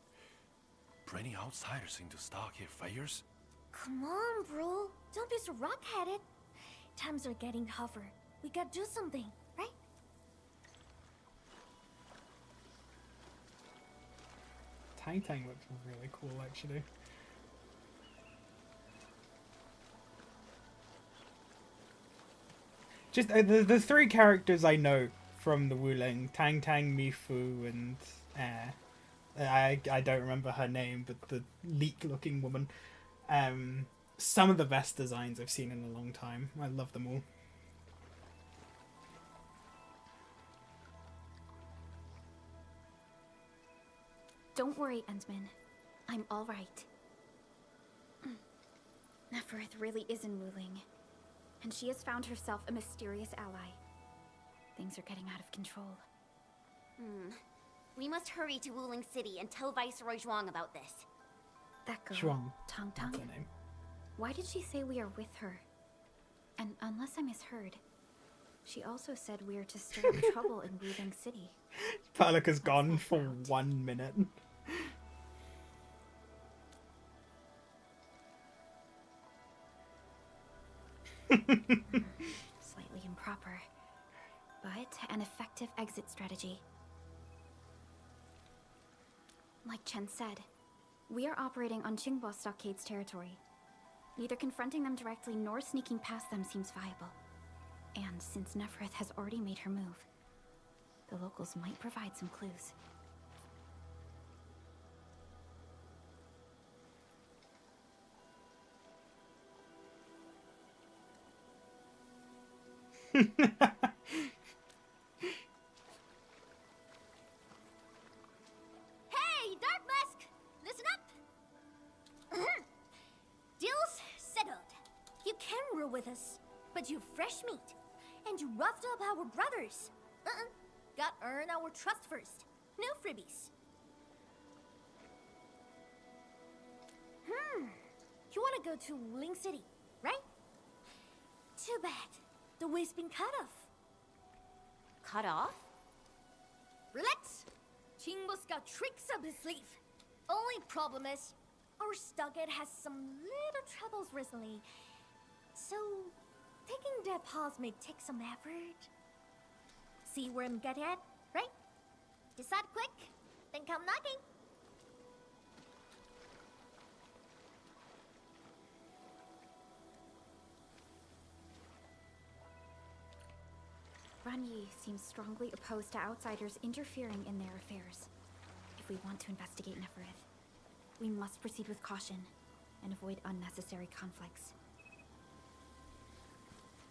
bringing outsiders into stockade fires?
Come on, bro. Don't be so rock-headed. Times are getting tougher. We gotta do something, right?
Tang Tang looks really cool, actually. Just the three characters I know from the Wuling, Tang Tang, Mifu, and I don't remember her name, but the leek-looking woman. Some of the best designs I've seen in a long time. I love them all.
Don't worry, Endman. I'm all right. Neferth really is in Wu Ling, and she has found herself a mysterious ally. Things are getting out of control.
We must hurry to Wuling City and tell Viceroy Zhuang about this.
That girl,
Zhuang.
Tang
That's
Tang.
her name.
Why did she say we are with her? And unless I misheard, she also said we are to stir up trouble in Wu Ling City.
Palika's gone for 1 minute.
Slightly improper, but an effective exit strategy. Like Chen said, we are operating on Qingbo Stockade's territory. Neither confronting them directly nor sneaking past them seems viable. And since Nefereth has already made her move, the locals might provide some clues.
Hey, Dark Mask! Listen up! Deal's settled. You can rule with us, but you fresh meat. And you roughed up our brothers. Got earn our trust first. No freebies. You wanna go to Wuling City, right? Too bad. The way's been cut off.
Cut off?
Relax! Qingbo's got tricks up his sleeve. Only problem is, our Stockade has some little troubles recently. So, taking that pause may take some effort. See where I'm getting at, right? Decide quick, then come knocking.
Ranyi seems strongly opposed to outsiders interfering in their affairs. If we want to investigate Nefereth, we must proceed with caution and avoid unnecessary conflicts.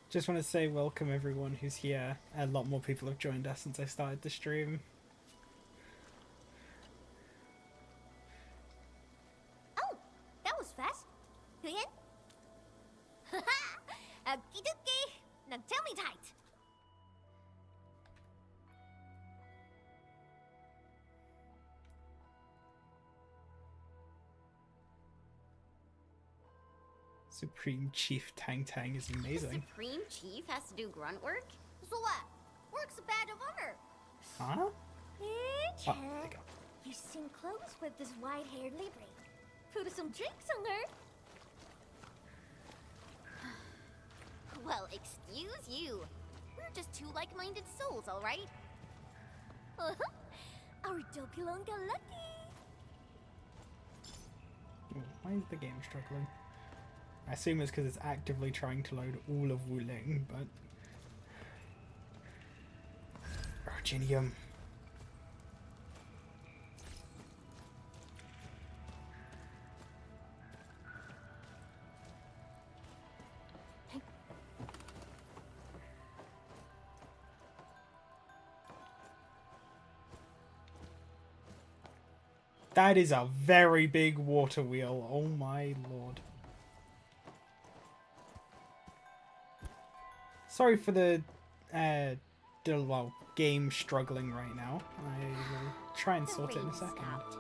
Just want to say welcome everyone who's here. A lot more people have joined us since I started the stream.
Oh, that was fast. You in? Haha! Okie dokie! Now tell me tight.
Supreme Chief Tang Tang is amazing.
Supreme Chief has to do grunt work?
So what? Work's a badge of honor.
Huh?
Hey,
Oh,
Chen.
there you go.
You seem close with this white-haired Libre. Put some drinks on her.
Well, excuse you. We're just two like-minded souls, all right?
Our Dopilon got lucky.
Oh, why is the game struggling? I assume it's because it's actively trying to load all of Wuling, but... Virginium. That is a very big water wheel. Oh my lord. Sorry for the well, game struggling right now. I will try and sort it in a second.
Stopped.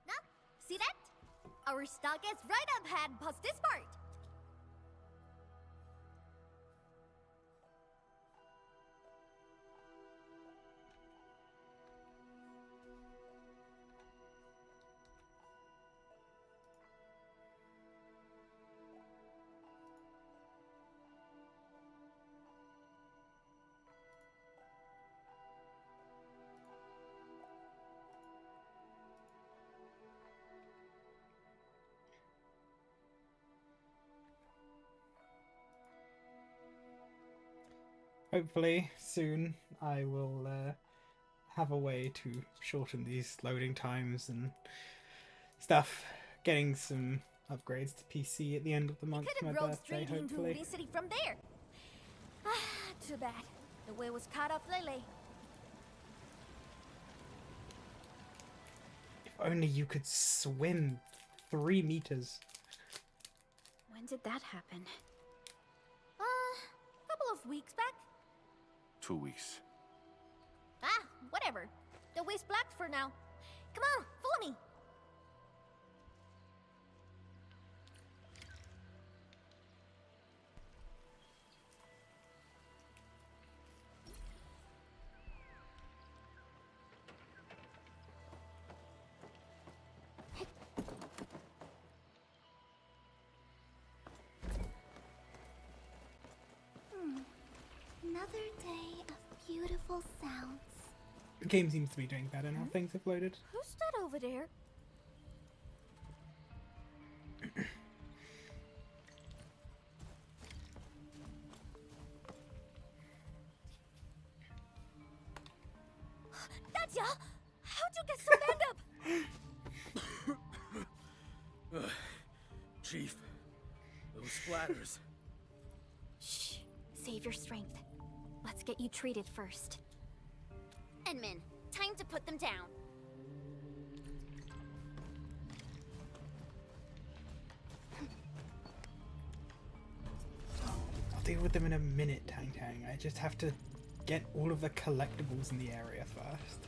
Now, see that? Our stock is right up ahead past this part.
Hopefully, soon, I will have a way to shorten these loading times and stuff. Getting some upgrades to PC at the end of the month for my
Could have rode
birthday,
straight into
hopefully.
Wuling City from there. Ah, too bad. The way was cut off lately.
If only you could swim 3 meters.
When did that happen?
Couple of weeks back.
2 weeks.
Ah, whatever. The way's blocked for now. Come on, follow me.
Another day of beautiful sounds.
The game seems to be doing better now. Things have loaded.
Who's that over there? Dadya! How'd you get so banged up?
Chief, those splatters.
Shh. Save your strength. Let's get you treated first.
Enman, time to put them down.
I'll deal with them in a minute, Tang Tang. I just have to get all of the collectibles in the area first.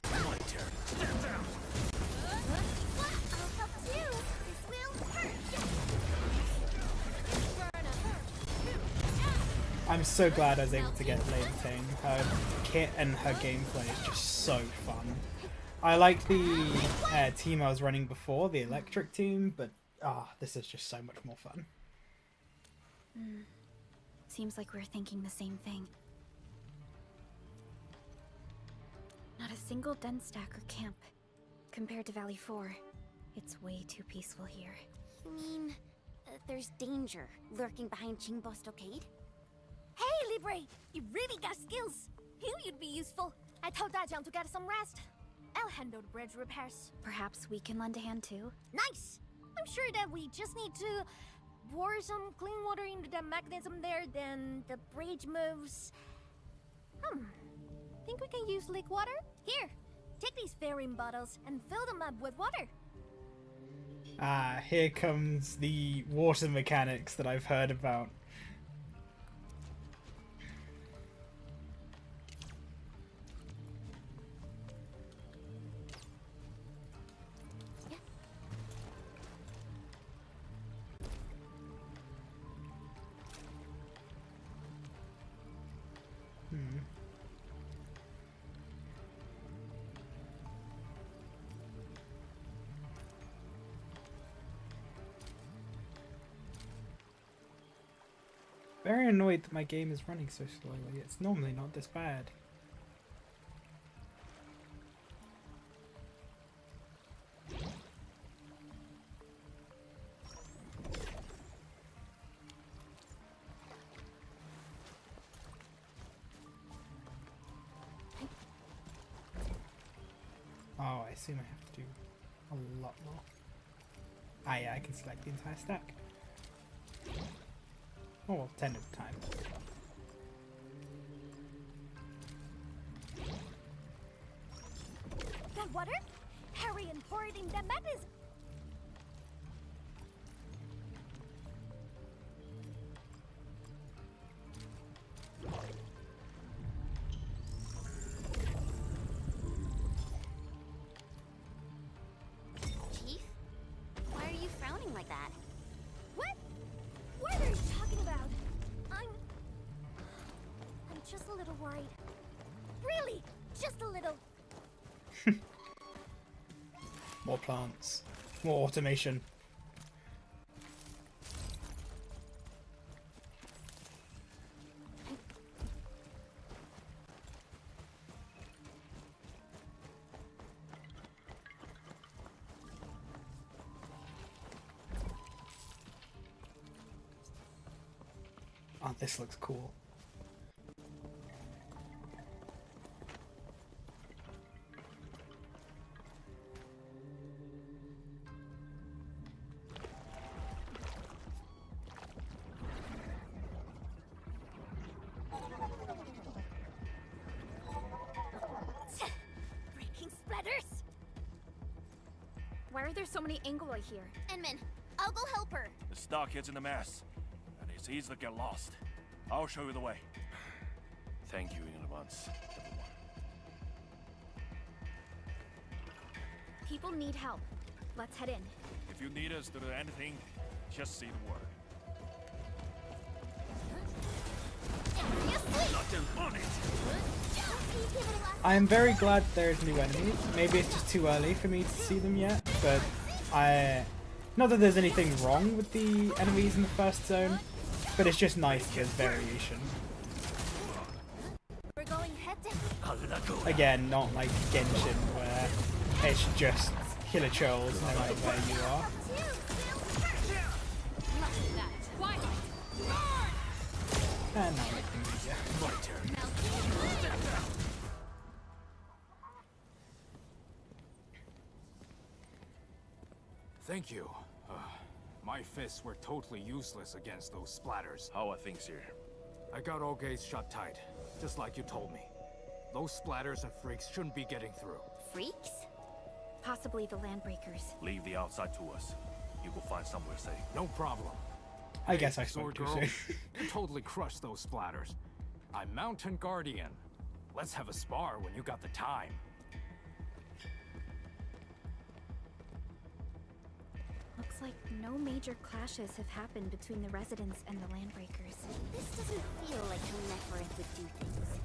My turn. Stand down.
I'll help you. This will hurt.
I'm so glad I was able to get Lady Tang. Her kit and her gameplay is just so fun. I liked the team I was running before, the electric team, but this is just so much more fun.
Seems like we're thinking the same thing. Not a single den stack or camp. Compared to Valley 4, it's way too peaceful here.
You mean there's danger lurking behind Qingbo Stockade?
Hey, Libre! You really got skills! Knew you'd be useful. I told Dajiang to get some rest. I'll handle the bridge repairs.
Perhaps we can lend a hand too?
Nice! I'm sure that we just need to pour some clean water into the mechanism there, then the bridge moves. Think we can use leak water? Here, take these fairing bottles and fill them up with water.
Here comes the water mechanics that I've heard about. Very annoyed that my game is running so slowly. It's normally not this bad. Oh, I assume I have to do a lot more. Ah yeah, I can select the entire stack. Oh, well, 10 at a time.
That water? Hurry and pour it in the mechanism.
Chief? Why are you frowning like that?
What? What are you talking about? I'm just a little worried. Really? Just a little.
More plants. More automation. Oh, this looks cool.
Breaking splatters.
Why are there so many Angoloi here?
Enman, I'll go help her.
The stockhead's in a mess, and it's easy to get lost. I'll show you the way. Thank you in advance, everyone.
People need help. Let's head in.
If you need us to do anything, just say the word. Nothing on it!
I am very glad there's new enemies. Maybe it's just too early for me to see them yet, but Not that there's anything wrong with the enemies in the first zone, but it's just nice there's variation.
We're going head to
Again, not like Genshin where it's just killer trolls no matter where you are. And now making easier.
Thank you. My fists were totally useless against those splatters.
How are things here?
I got all gates shut tight, just like you told me. Those splatters and freaks shouldn't be getting through.
Freaks?
Possibly the Landbreakers.
Leave the outside to us. You go find somewhere safe.
No problem.
I guess I
Sword
spoke too
Girl,
soon.
you totally crushed those splatters. I'm Mountain Guardian. Let's have a spar when you got the time.
Looks like no major clashes have happened between the residents and the Landbreakers.
This doesn't feel like how Nefereth would do things.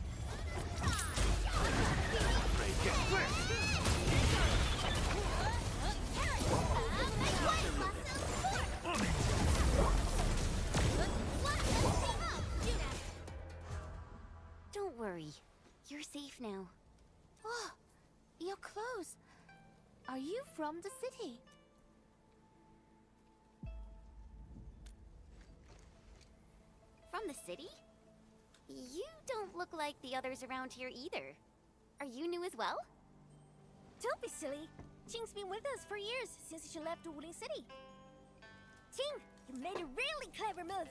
Don't worry. You're safe now.
Oh, your clothes. Are you from the city?
From the city? You don't look like the others around here either. Are you new as well?
Don't be silly. Qing's been with us for years, since she left Wuling City. Qing, you made a really clever move.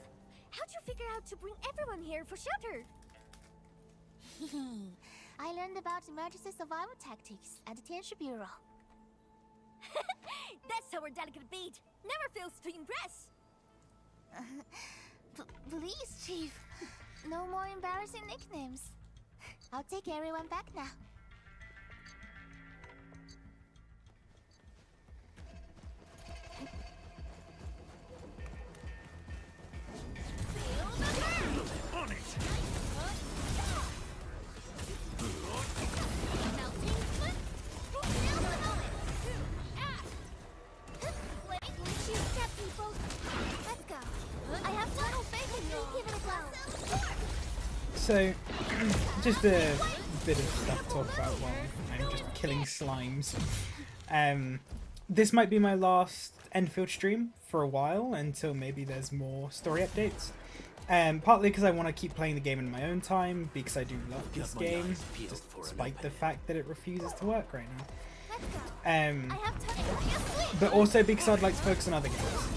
How'd you figure out to bring everyone here for shelter? I learned about emergency survival tactics at the Tianshi Bureau. That's our delicate beat. Never fails to impress. Please, Chief. No more embarrassing nicknames. I'll take everyone back now.
So, just a bit of stuff to talk about while I'm just killing slimes. This might be my last Endfield stream for a while, until maybe there's more story updates. Partly because I want to keep playing the game in my own time, because I do love this game, despite the fact that it refuses to work right now. But also because I'd like to focus on other games.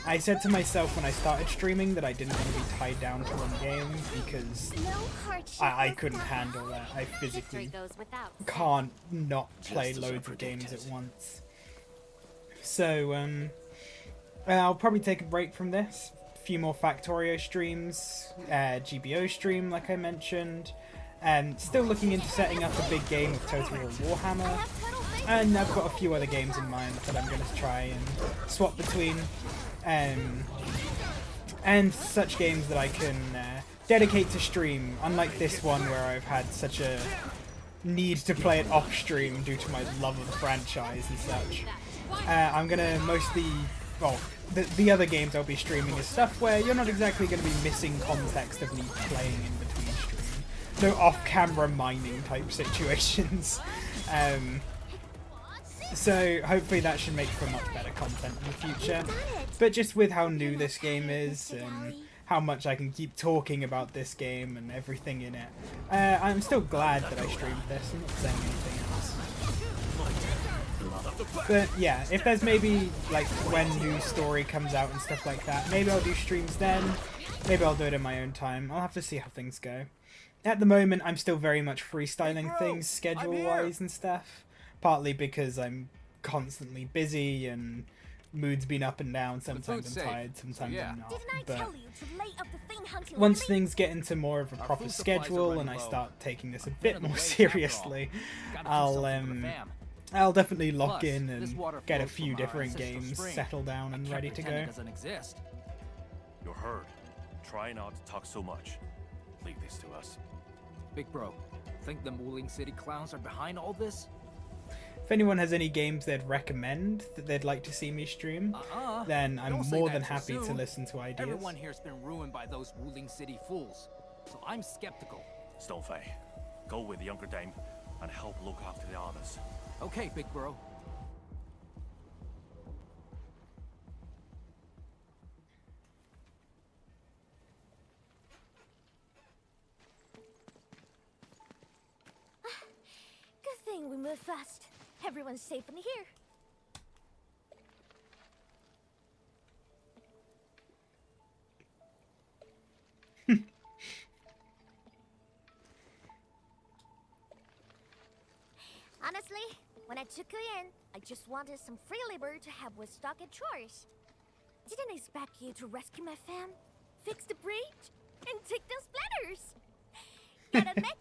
I said to myself when I started streaming that I didn't want to be tied down to one game because I couldn't handle that. I physically can't not play loads of games at once. So I'll probably take a break from this. A few more Factorio streams, GBO stream like I mentioned. Still looking into setting up a big game of Total War Warhammer, and I've got a few other games in mind that I'm going to try and swap between, and such games that I can dedicate to stream, unlike this one where I've had such a need to play it off stream due to my love of the franchise and such. I'm going to mostly, well, the other games I'll be streaming is stuff where you're not exactly going to be missing context of me playing in between streams. No off-camera mining type situations. So hopefully that should make for much better content in the future. But just with how new this game is and how much I can keep talking about this game and everything in it, I'm still glad that I streamed this. I'm not saying anything else. But yeah, if there's maybe like when new story comes out and stuff like that, maybe I'll do streams then. Maybe I'll do it in my own time. I'll have to see how things go. At the moment, I'm still very much freestyling things schedule-wise and stuff. Partly because I'm constantly busy and mood's been up and down. Sometimes I'm tired, sometimes I'm not. But once things get into more of a proper schedule and I start taking this a bit more seriously, I'll definitely lock in and get a few different games settled down and ready to go.
You're heard. Try not to talk so much. Leave this to us.
Big bro, think the Wuling City clowns are behind all this?
If anyone has any games they'd recommend that they'd like to see me stream, then I'm
Don't say
more
that
than
too
happy to
soon.
listen to ideas.
Everyone here's been ruined by those Wuling City fools, so I'm skeptical.
Stonefei, go with the younger dame and help look after the others.
Okay, Big Bro.
Good thing we move fast. Everyone's safe in here. Honestly, when I took you in, I just wanted some free labor to help with stock and chores. Didn't expect you to rescue my fam, fix the breach, and take the splatters. Gotta admit,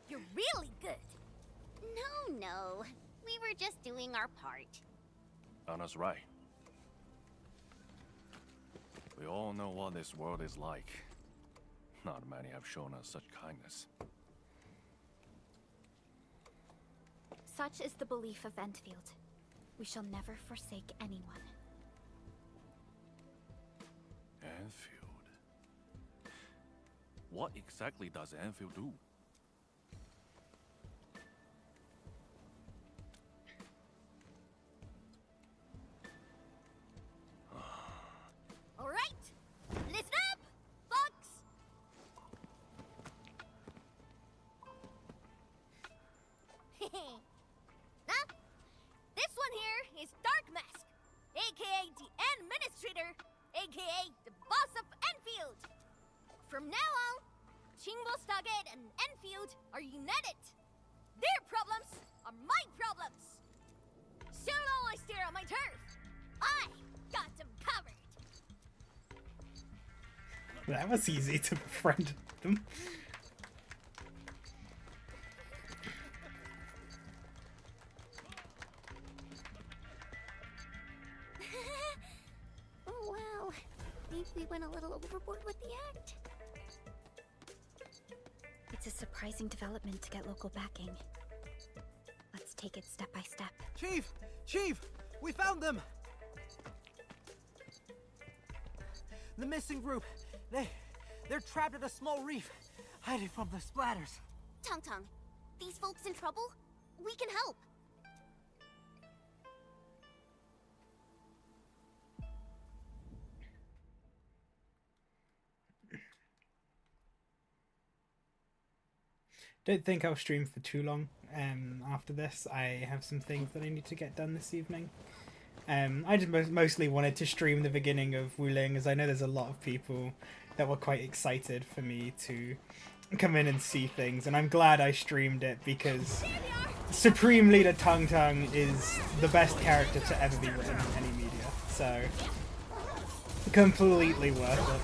you're really good.
No. We were just doing our part.
Anna's right. We all know what this world is like. Not many have shown us such kindness.
Such is the belief of Endfield. We shall never forsake anyone.
Enfield. What exactly does Enfield do?
All right, listen up, folks. Now, this one here is Dark Mask, aka the Administrator, aka the boss of Enfield. From now on, Chingbo Stargate and Enfield are united. Their problems are my problems. So long I stare on my turf, I got them covered.
That was easy to befriend them.
Oh wow, maybe we went a little overboard with the act.
It's a surprising development to get local backing. Let's take it step by step.
Chief! Chief! We found them! The missing group. They're trapped at a small reef, hiding from the splatters.
Tong Tong, these folks in trouble? We can help.
Don't think I'll stream for too long. After this, I have some things that I need to get done this evening. I just mostly wanted to stream the beginning of Wuling, as I know there's a lot of people that were quite excited for me to come in and see things, and I'm glad I streamed it because Supreme Leader Tung Tung is the best character to ever be written in any media, so completely worth it.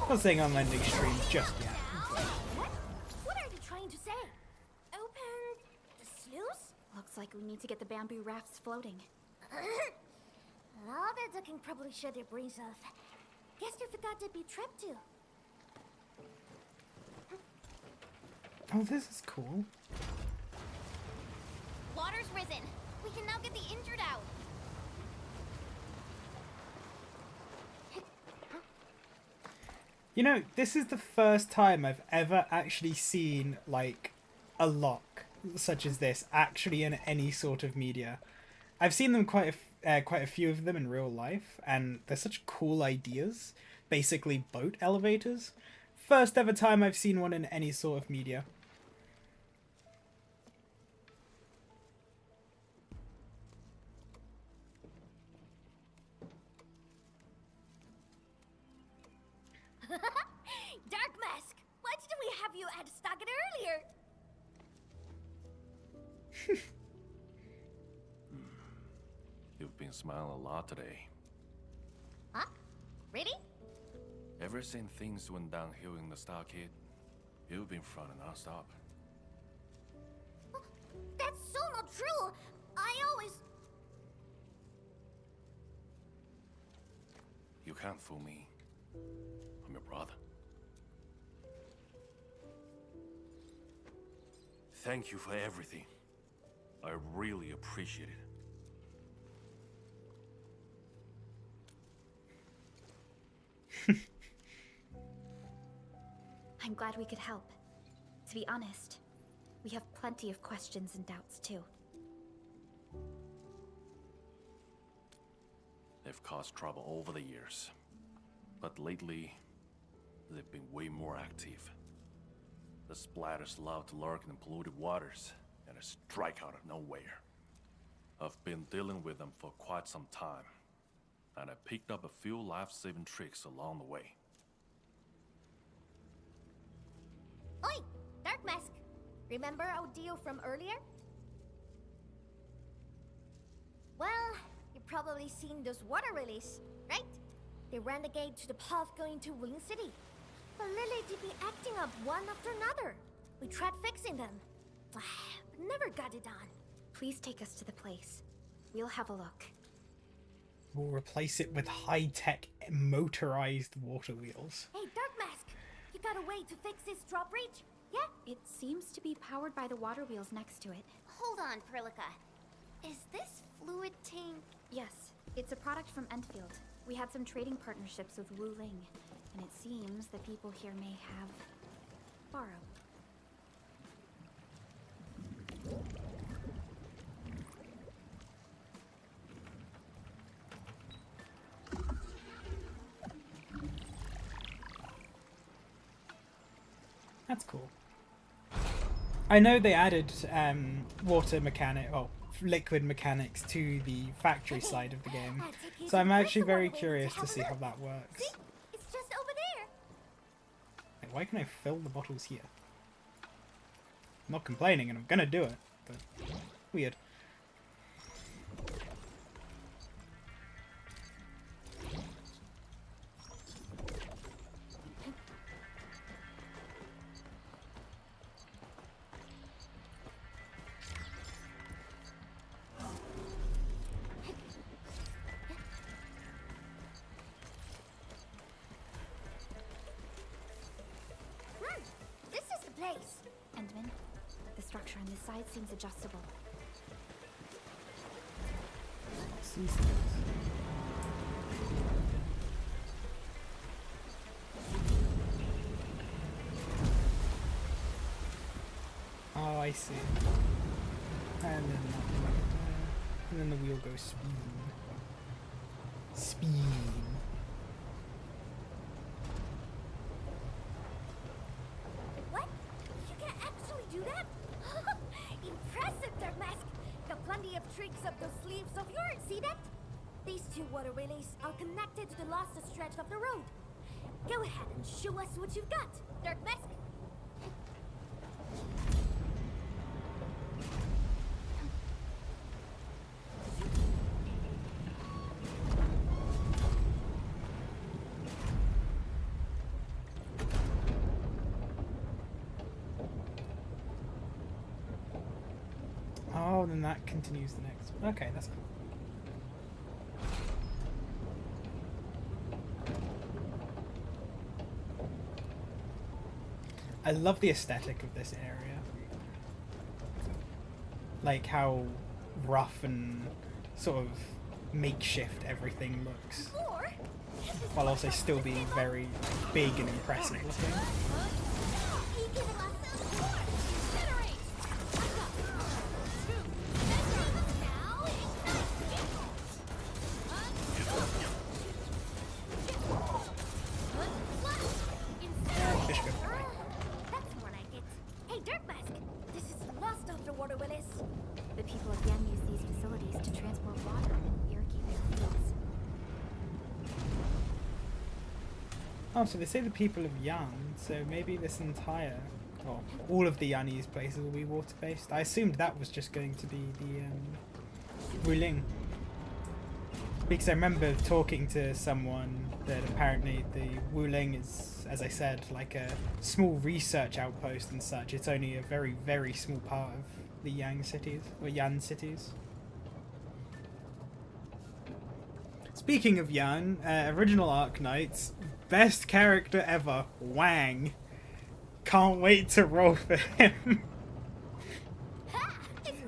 Not saying I'm ending streams just yet.
What are you trying to say? Open the sluice?
Looks like we need to get the bamboo rafts floating.
All that ducking probably shut their brains off. Guess you forgot to be trapped too.
Oh, this is cool.
Water's risen. We can now get the injured out.
You know, this is the first time I've ever actually seen, like, a lock such as this actually in any sort of media. I've seen them quite a few of them in real life, and they're such cool ideas. Basically boat elevators. First ever time I've seen one in any sort of media.
Dark Mask! Why didn't we have you at Stargate earlier?
You've been smiling a lot today.
Huh? Really?
Ever since things went downhill in the Stargate, you've been front and non-stop.
That's so not true! I always...
You can't fool me. I'm your brother. thank you for everything. I really appreciate it.
I'm glad we could help. To be honest, we have plenty of questions and doubts too.
They've caused trouble over the years, but lately, they've been way more active. The splatters love to lurk in the polluted waters, and strike out of nowhere. I've been dealing with them for quite some time, and I picked up a few life-saving tricks along the way.
Oi! Dark Mask! Remember our deal from earlier? Well, you've probably seen those water lilies, right? They ran the gate to the path going to Wuling City. But Lily did be acting up one after another. We tried fixing them, but never got it done.
Please take us to the place. We'll have a look.
We'll replace it with high-tech motorized water wheels.
Hey, Dark Mask! You got a way to fix this drawbridge? Yeah?
It seems to be powered by the water wheels next to it.
Hold on, Perlica. Is this fluid tank?
Yes, it's a product from Endfield. We had some trading partnerships with Wuling, and it seems the people here may have borrowed.
That's cool. I know they added water mechanic, or liquid mechanics to the factory side of the game, so I'm actually very curious to see how that works.
See? It's just over there.
Like, why can I fill the bottles here? I'm not complaining, and I'm gonna do it, but weird.
This is the place.
Endman, the structure on this side seems adjustable.
Oh, I see. And then that one there. And then the wheel goes spin. Spin.
What? You can actually do that? Impressive, Dark Mask. Got plenty of tricks up those sleeves of yours, see that? These two water relays are connected to the lost stretch of the road. Go ahead and show us what you've got, Dark Mask.
Oh, then that continues the next one. Okay, that's cool. I love the aesthetic of this area. Like how rough and sort of makeshift everything looks.
Or
While also still being very big and impressive looking. Fish go away.
That's more like it. Hey, Dark Mask! This is lost after water Willis.
The people of Yen use these facilities to transport water and irrigate their fields.
Oh, so they say the people of Yan, so maybe this entire, well, all of the Yanese places will be water-based. I assumed that was just going to be the Wuling. Because I remember talking to someone that apparently the Wuling is, as I said, like a small research outpost and such. It's only a very, very small part of the Yang cities, or Yan cities. Speaking of Yan, original Arknights, best character ever, Wang. Can't wait to roll for him.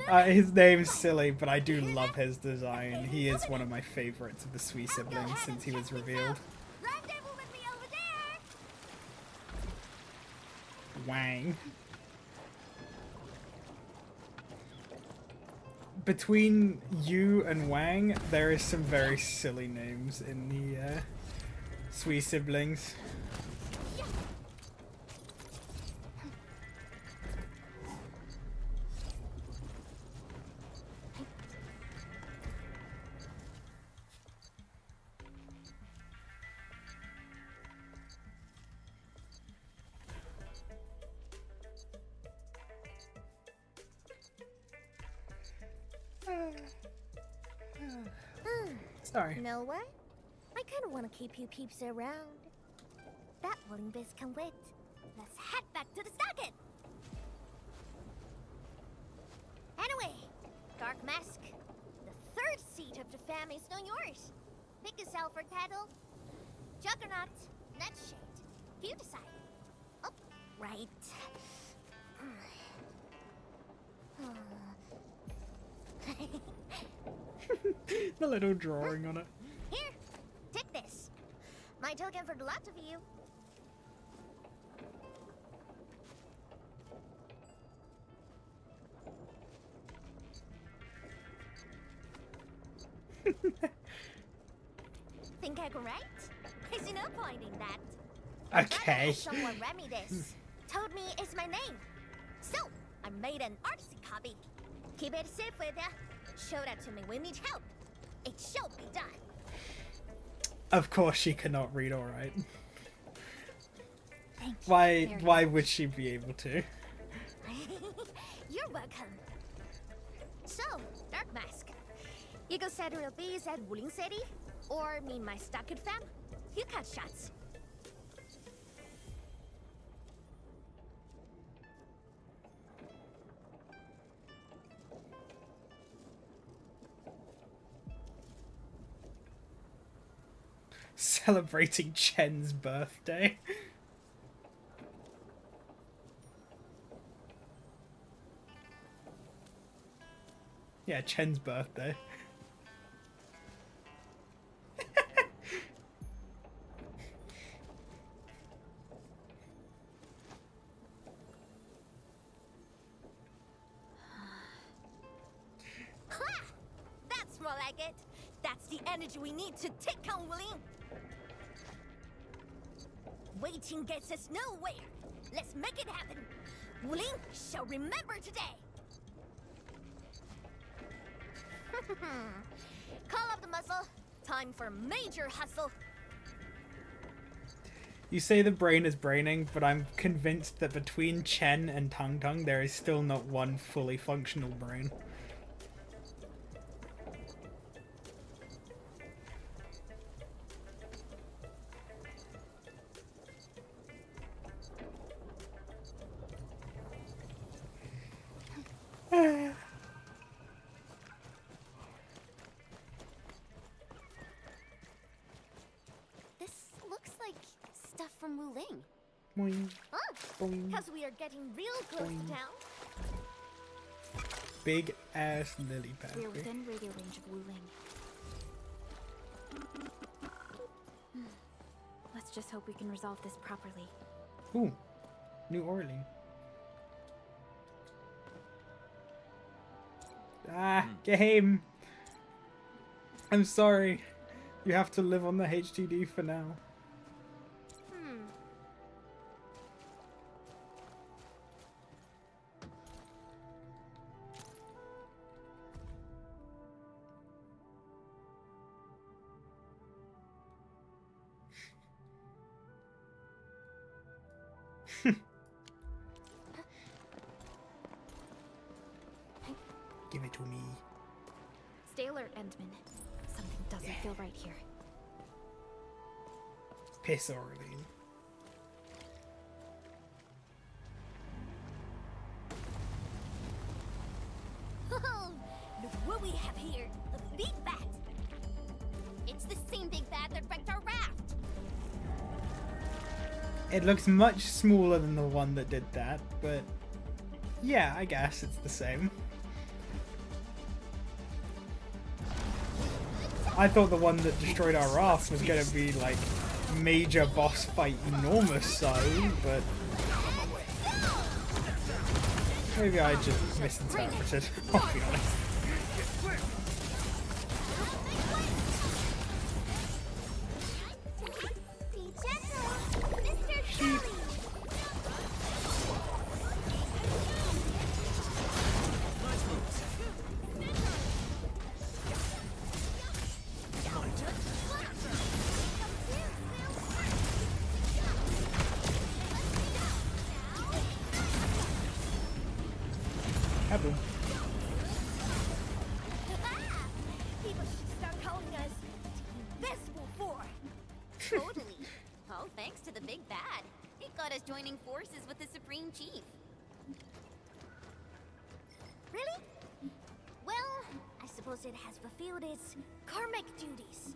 His name's silly, but I do love his design. He is one of my favorites of the Sui siblings since he was revealed.
Rendezvous with me over there.
Wang. Between you and Wang, there is some very silly names in the Sui siblings. Sorry.
Know what? I kind of want to keep you peeps around. That willing biz can wait. Let's head back to the stockade. Anyway, Dark Mask, the third seat of the fam is now yours. Pick a cell for title. Juggernaut, Nightshade. You decide. Oh, right.
The little drawing on it.
Here, take this. My token for the lot of you. Think I can write? I see no point in that.
Okay.
Someone read me this. Told me it's my name. So, I made an artsy copy. Keep it safe with ya. Show that to me when you need help. It shall be done.
Of course she cannot read alright.
Thank you.
Why would she be able to?
You're welcome. So, Dark Mask. You go set real bees at Wuling City? Or meet my stockade fam? You cut shots.
Celebrating Chen's birthday. Yeah, Chen's birthday.
That's more like it. That's the energy we need to take on Wuling. Waiting gets us nowhere. Let's make it happen. Wuling shall remember today. Call up the muscle. Time for major hustle.
You say the brain is braining, but I'm convinced that between Chen and Tung Tung there is still not one fully functional brain.
This looks like stuff from Wuling.
Boing,
Huh?
boing,
Because we are getting real close to town.
big ass lily pad.
We're within radio range of Wuling. Let's just hope we can resolve this properly.
Ooh, New Orleans. Ah, game. I'm sorry. You have to live on the HDD for now. Give it to me.
Stay alert, Endman. Something doesn't feel right here.
Piss Orlean.
Oh, look what we have here. A big bat.
It's the same big bat that wrecked our raft.
It looks much smaller than the one that did that, but yeah, I guess it's the same. I thought the one that destroyed our raft was gonna be like major boss fight, enormous size, but maybe I just misinterpreted. I'll be honest.
Be gentle, Mr. Kelly.
Kaboom.
People should start calling us the Invisible Four.
Totally. All thanks to the big bad. It got us joining forces with the Supreme Chief.
Really? Well, I suppose it has fulfilled its karmic duties.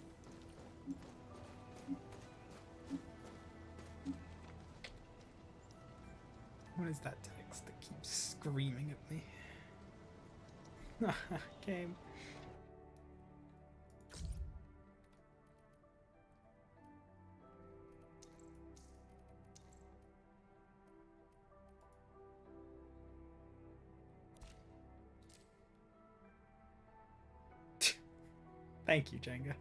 What is that text that keeps screaming at me? Game. Thank you, Jenga.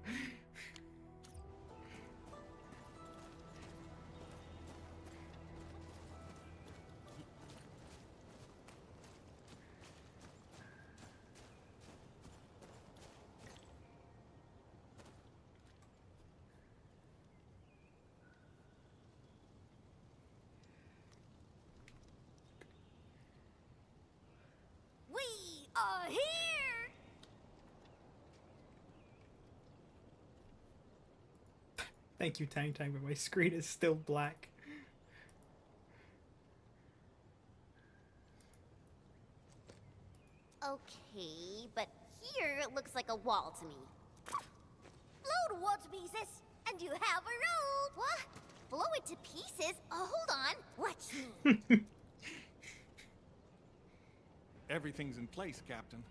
We are here!
Thank you, Tang Tang, but my screen is still black.
Okay, but here it looks like a wall to me.
Blow the wall to pieces, and you have a rope!
What? Blow it to pieces? Oh, hold on. Watch me.
Everything's in place, Captain.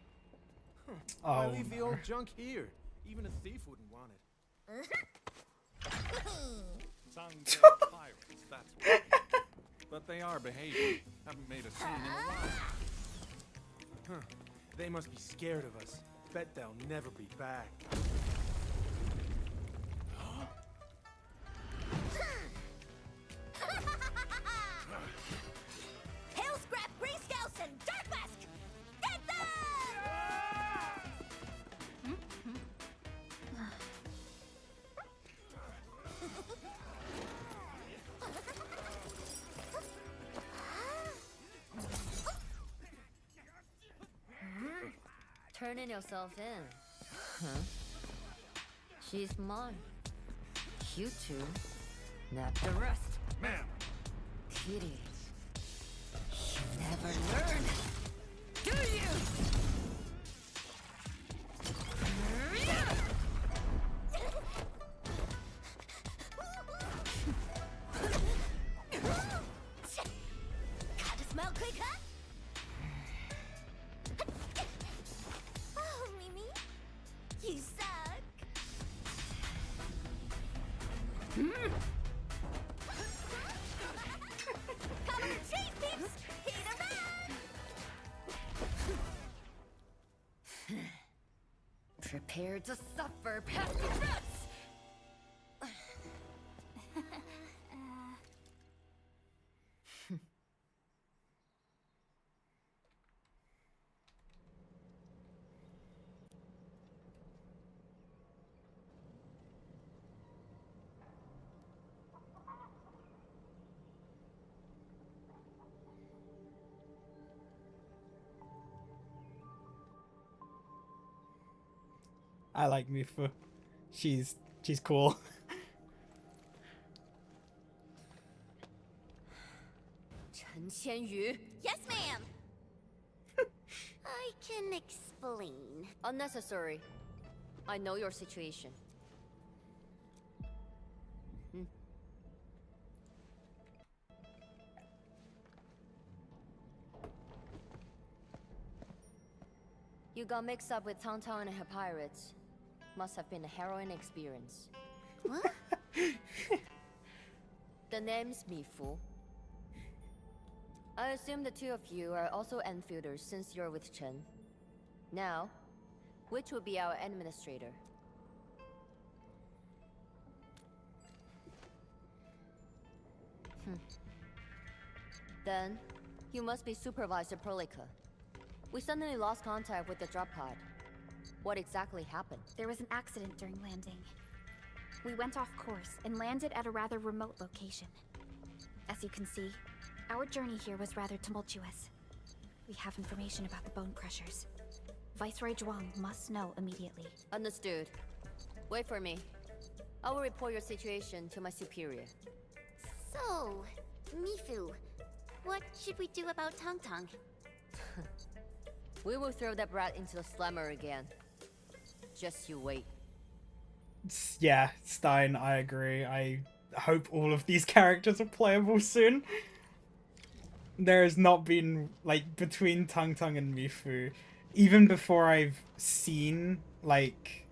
Why
Oh,
leave the
no.
old junk here? Even a thief wouldn't want it.
Sons of pirates, that's why. But they are behaving. Haven't made a scene in a while.
Huh. They must be scared of us. Bet they'll never be back.
Hail Scrap, Green Scouts, and Dark Mask! Get
Turning yourself in. Huh? She's mine. You two, not the rest.
Ma'am!
Pity. You never learn. Do you?
Gotta smell quick, huh? Oh, Mimi, you suck. Come and retrieve, peeps! Heat 'em up!
Prepare to suffer past the rest.
I like Mifu. She's cool.
Chen Qianyu.
Yes, ma'am. I can explain.
Unnecessary. I know your situation. You got mixed up with Tang Tang and her pirates. Must have been a harrowing experience.
What?
The name's Mifu. I assume the two of you are also Enfielders since you're with Chen. Now, which will be our administrator? Then, you must be Supervisor Prolika. We suddenly lost contact with the drop pod. What exactly happened?
There was an accident during landing. We went off course and landed at a rather remote location. As you can see, our journey here was rather tumultuous. We have information about the Bone Crushers. Viceroy Zhuang must know immediately.
Understood. Wait for me. I will report your situation to my superior.
So, Mifu, what should we do about Tong Tong?
We will throw that brat into the slammer again. Just you wait.
Yeah, Stein, I agree. I hope all of these characters are playable soon. There has not been, like, between Tung Tung and Mifu, even before I've seen, like,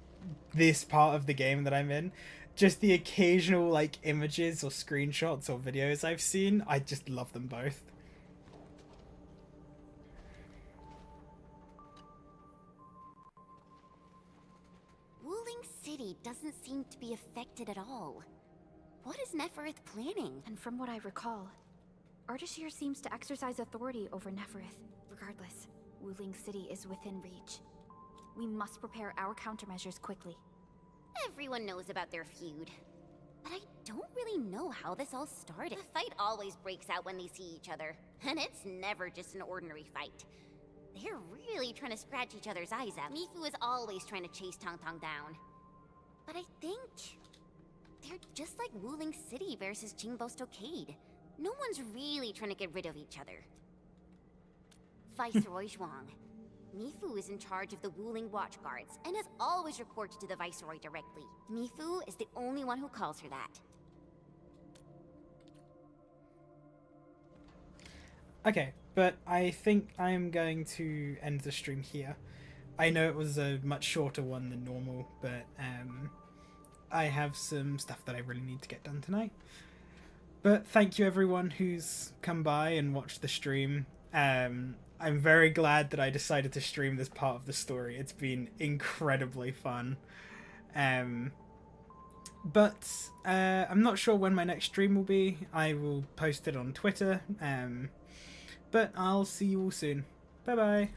this part of the game that I'm in, just the occasional, like, images or screenshots or videos I've seen, I just love them both.
Wuling City doesn't seem to be affected at all. What is Neferith planning?
And from what I recall, Ardashir seems to exercise authority over Neferith. Regardless, Wuling City is within reach. We must prepare our countermeasures quickly.
Everyone knows about their feud. But I don't really know how this all started. The fight always breaks out when they see each other. And it's never just an ordinary fight. They're really trying to scratch each other's eyes out. Mifu is always trying to chase Tong Tong down. But I think they're just like Wuling City versus Jingbo Stockade. No one's really trying to get rid of each other. Viceroy Zhuang. Mifu is in charge of the Wuling Watch Guards and has always reported to the Viceroy directly. Mifu is the only one who calls her that.
Okay, but I think I'm going to end the stream here. I know it was a much shorter one than normal, but I have some stuff that I really need to get done tonight. But thank you everyone who's come by and watched the stream. I'm very glad that I decided to stream this part of the story. It's been incredibly fun. But I'm not sure when my next stream will be. I will post it on Twitter. But I'll see you all soon. Bye bye.